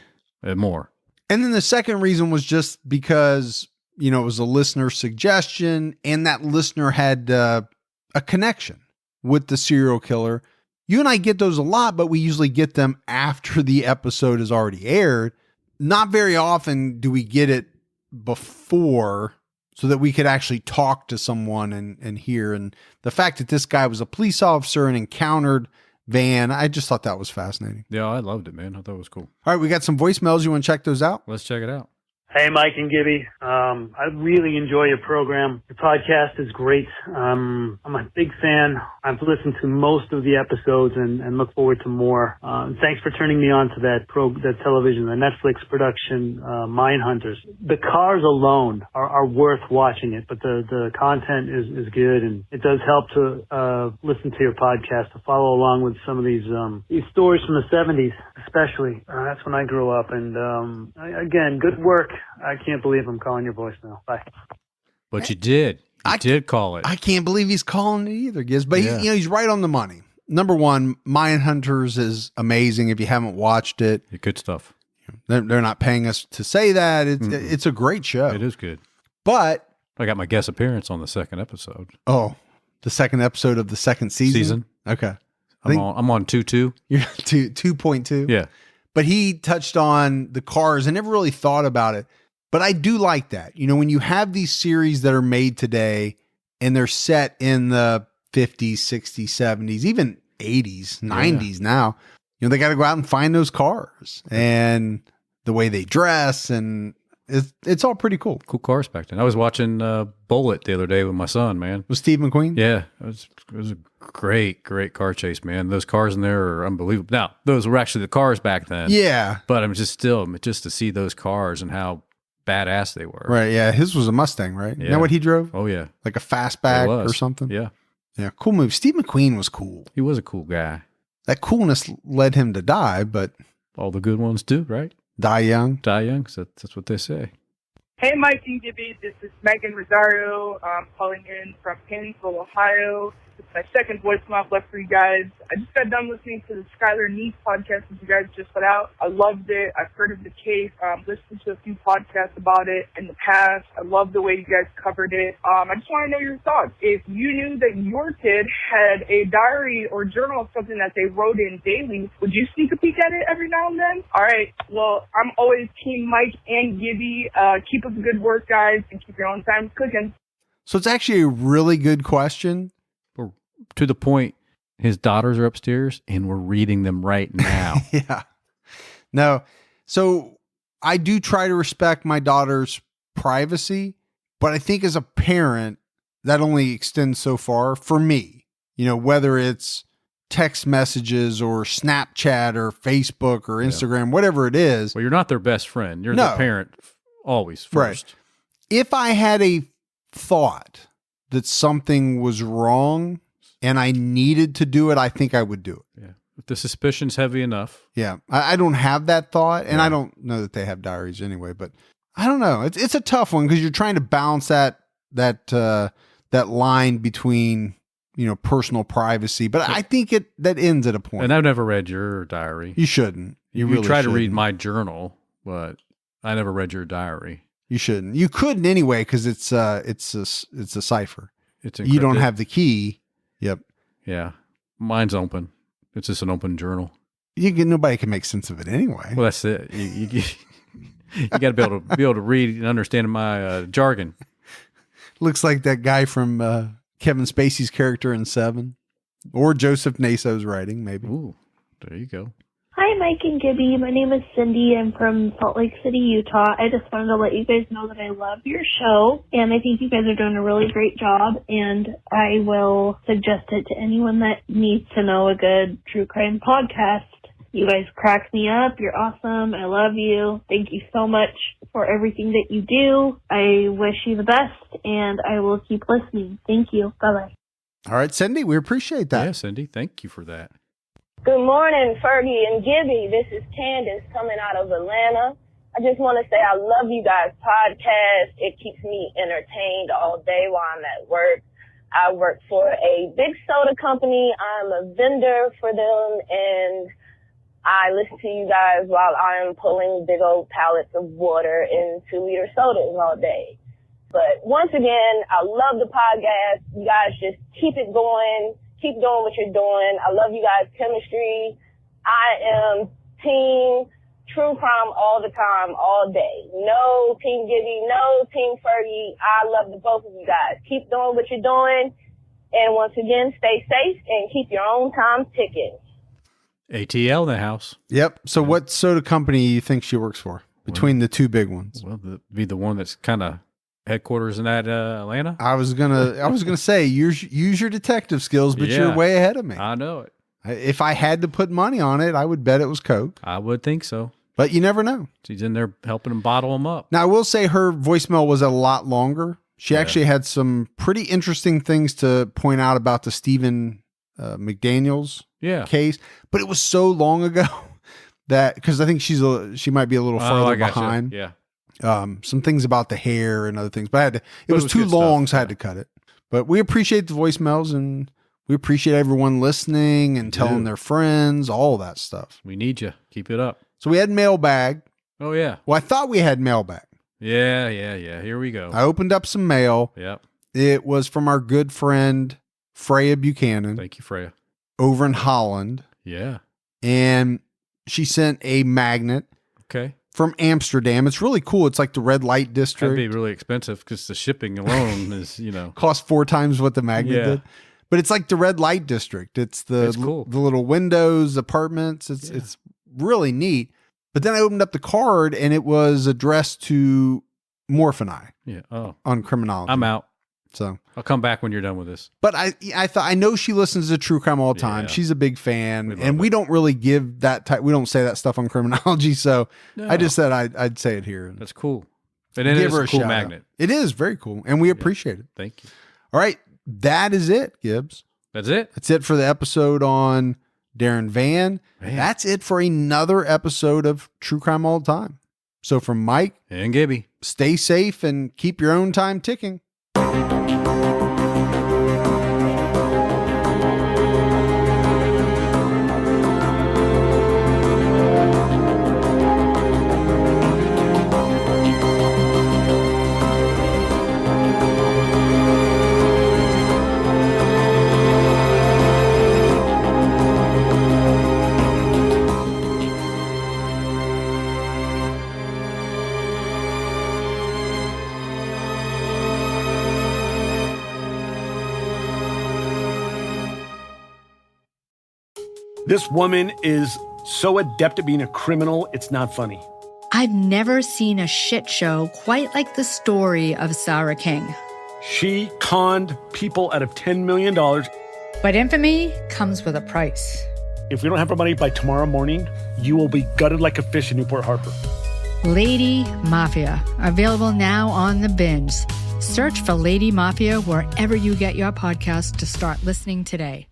S2: and more.
S1: And then the second reason was just because, it was a listener suggestion and that listener had a connection with the serial killer. You and I get those a lot, but we usually get them after the episode is already aired. Not very often do we get it before so that we could actually talk to someone and hear. And the fact that this guy was a police officer and encountered Vann, I just thought that was fascinating.
S2: Yeah, I loved it, man. I thought it was cool.
S1: All right, we got some voicemails. You want to check those out?
S2: Let's check it out.
S7: Hey, Mike and Gibby. I really enjoy your program. Your podcast is great. I'm a big fan. I've listened to most of the episodes and look forward to more. Thanks for turning me on to that television, the Netflix production, Mindhunters. The cars alone are worth watching it, but the content is good, and it does help to listen to your podcast to follow along with some of these stories from the 70s, especially. That's when I grew up, and again, good work. I can't believe I'm calling your voicemail. Bye.
S2: But you did. You did call it.
S1: I can't believe he's calling it either, Giz. But
S2: Yeah.
S1: he's right on the money. Number one, Mindhunters is amazing. If you haven't watched it,
S2: Good stuff.
S1: they're not paying us to say that. It's a great show.
S2: It is good.
S1: But
S2: I got my guest appearance on the second episode.
S1: the second episode of the second season. Okay,
S2: I'm on 2-2.
S1: you're 2.2.
S2: Yeah.
S1: But he touched on the cars. I never really thought about it, but I do like that. When you have these series that are made today and they're set in the 50s, 60s, 70s, even 80s, 90s now, they got to go out and find those cars and the way they dress, and it's all pretty cool.
S2: Cool cars back then. I was watching Bullet the other day with my son, man.
S1: Was Steve McQueen?
S2: Yeah. It was a great car chase, man. Those cars in there are unbelievable. Now, those were actually the cars back then.
S1: Yeah.
S2: But I'm just to see those cars and how badass they were.
S1: Right. Yeah. His was a Mustang, right?
S2: Yeah.
S1: You know what he drove?
S2: Oh, yeah.
S1: Like a fastback
S2: It was.
S1: or something?
S2: Yeah.
S1: Yeah. Cool move. Steve McQueen was cool.
S2: He was a cool guy.
S1: That coolness led him to die, but
S2: All the good ones do, right?
S1: die young.
S2: Die young. So that's what they say.
S8: Hey, Mike and Gibby, this is Megan Rosario. I'm calling in from Painesville, Ohio. It's my second voicemail I've left for you guys. I just got done listening to the Skylar Neese podcast that you guys just put out. I loved it. I've heard of the case, listened to a few podcasts about it in the past. I love the way you guys covered it. I just want to know your thoughts. If you knew that your kid had a diary or journal of something that they wrote in daily, would you sneak a peek at it every now and then? All right. Well, I'm always Team Mike and Gibby. Keep up the good work, guys, and keep your own time cooking.
S1: So it's actually a really good question.
S2: To the point, his daughters are upstairs and we're reading them right now.
S1: Yeah. No. So I do try to respect my daughter's privacy, but I think as a parent, that only extends so far for me. Whether it's text messages or Snapchat or Facebook or Instagram, whatever it is.
S2: Well, you're not their best friend. You're
S1: No.
S2: the parent always first.
S1: Right. If I had a thought that something was wrong and I needed to do it, I think I would do it.
S2: Yeah. If the suspicion's heavy enough.
S1: Yeah. I don't have that thought, and I don't know that they have diaries anyway, but I don't know. It's a tough one because you're trying to balance that line between, personal privacy, but I think that ends at a point.
S2: And I've never read your diary.
S1: You shouldn't. You really
S2: try to
S1: shouldn't.
S2: read my journal, but I never read your diary.
S1: You shouldn't. You couldn't anyway because it's a cipher.
S2: It's
S1: You don't
S2: encrypted.
S1: have the key. Yep.
S2: Yeah. Mine's open. It's just an open journal.
S1: Nobody can make sense of it anyway.
S2: Well, that's it. You got to be able to read and understand my jargon.
S1: Looks like that guy from Kevin Spacey's character in Seven, or Joseph Naso's writing, maybe.
S2: Ooh, there you go.
S9: Hi, Mike and Gibby. My name is Cindy. I'm from Salt Lake City, Utah. I just wanted to let you guys know that I love your show, and I think you guys are doing a really great job, and I will suggest it to anyone that needs to know a good true crime podcast. You guys crack me up. You're awesome. I love you. Thank you so much for everything that you do. I wish you the best, and I will keep listening. Thank you. Bye-bye.
S1: All right, Cindy, we appreciate that.
S2: Yeah, Cindy, thank you for that.
S10: Good morning, Fergie and Gibby. This is Candace coming out of Atlanta. I just want to say I love you guys' podcast. It keeps me entertained all day while I'm at work. I work for a big soda company. I'm a vendor for them, and I listen to you guys while I'm pulling big old pallets of water in 2-liter sodas all day. But once again, I love the podcast. You guys just keep it going. Keep doing what you're doing. I love you guys' chemistry. I am team true crime all the time, all day. No Team Gibby, no Team Fergie. I love the both of you guys. Keep doing what you're doing. And once again, stay safe and keep your own time ticking.
S2: ATL in the house.
S1: Yep. So what soda company you think she works for between the two big ones?
S2: Well, be the one that's kind of headquarters in that Atlanta.
S1: I was gonna say use your detective skills, but you're way ahead of me.
S2: I know it.
S1: If I had to put money on it, I would bet it was Coke.
S2: I would think so.
S1: But you never know.
S2: She's in there helping them bottle them up.
S1: Now, I will say her voicemail was a lot longer. She actually had some pretty interesting things to point out about the Stephen McDaniels case, but it was so long ago that, because I think she might be a little further behind.
S2: Yeah.
S1: Some things about the hair and other things, but it was too long, so I had to cut it. But we appreciate the voicemails, and we appreciate everyone listening and telling their friends, all that stuff.
S2: We need you. Keep it up.
S1: So we had mailbag.
S2: Oh, yeah.
S1: Well, I thought we had mailbag.
S2: Yeah. Here we go.
S1: I opened up some mail.
S2: Yep.
S1: It was from our good friend, Freya Buchanan.
S2: Thank you, Freya.
S1: Over in Holland.
S2: Yeah.
S1: And she sent a magnet.
S2: Okay.
S1: From Amsterdam. It's really cool. It's like the red light district.
S2: That'd be really expensive because the shipping alone is,
S1: cost 4 times what the magnet did. But it's like the red light district. It's
S2: cool.
S1: The little windows, apartments. It's really neat. But then I opened up the card and it was addressed to Morph and I.
S2: Yeah. Oh.
S1: On criminology.
S2: I'm out.
S1: So
S2: I'll come back when you're done with this.
S1: But I thought, I know she listens to true crime all the time. She's a big fan, and we don't really give that type. We don't say that stuff on criminology. So I just said I'd say it here.
S2: That's cool. And it is a cool magnet.
S1: It is very cool, and we appreciate it.
S2: Thank you.
S1: All right, that is it, Gibbs.
S2: That's it.
S1: That's it for the episode on Darren Vann. That's it for another episode of True Crime All the Time. So from Mike
S2: and Gibby,
S1: stay safe and keep your own time ticking.
S11: This woman is so adept at being a criminal, it's not funny.
S12: I've never seen a shit show quite like the story of Sarah King.
S11: She conned people out of $10 million.
S12: But infamy comes with a price.
S11: If we don't have our money by tomorrow morning, you will be gutted like a fish in Newport Harbor.
S12: Lady Mafia, available now on The Binge. Search for Lady Mafia wherever you get your podcast to start listening today.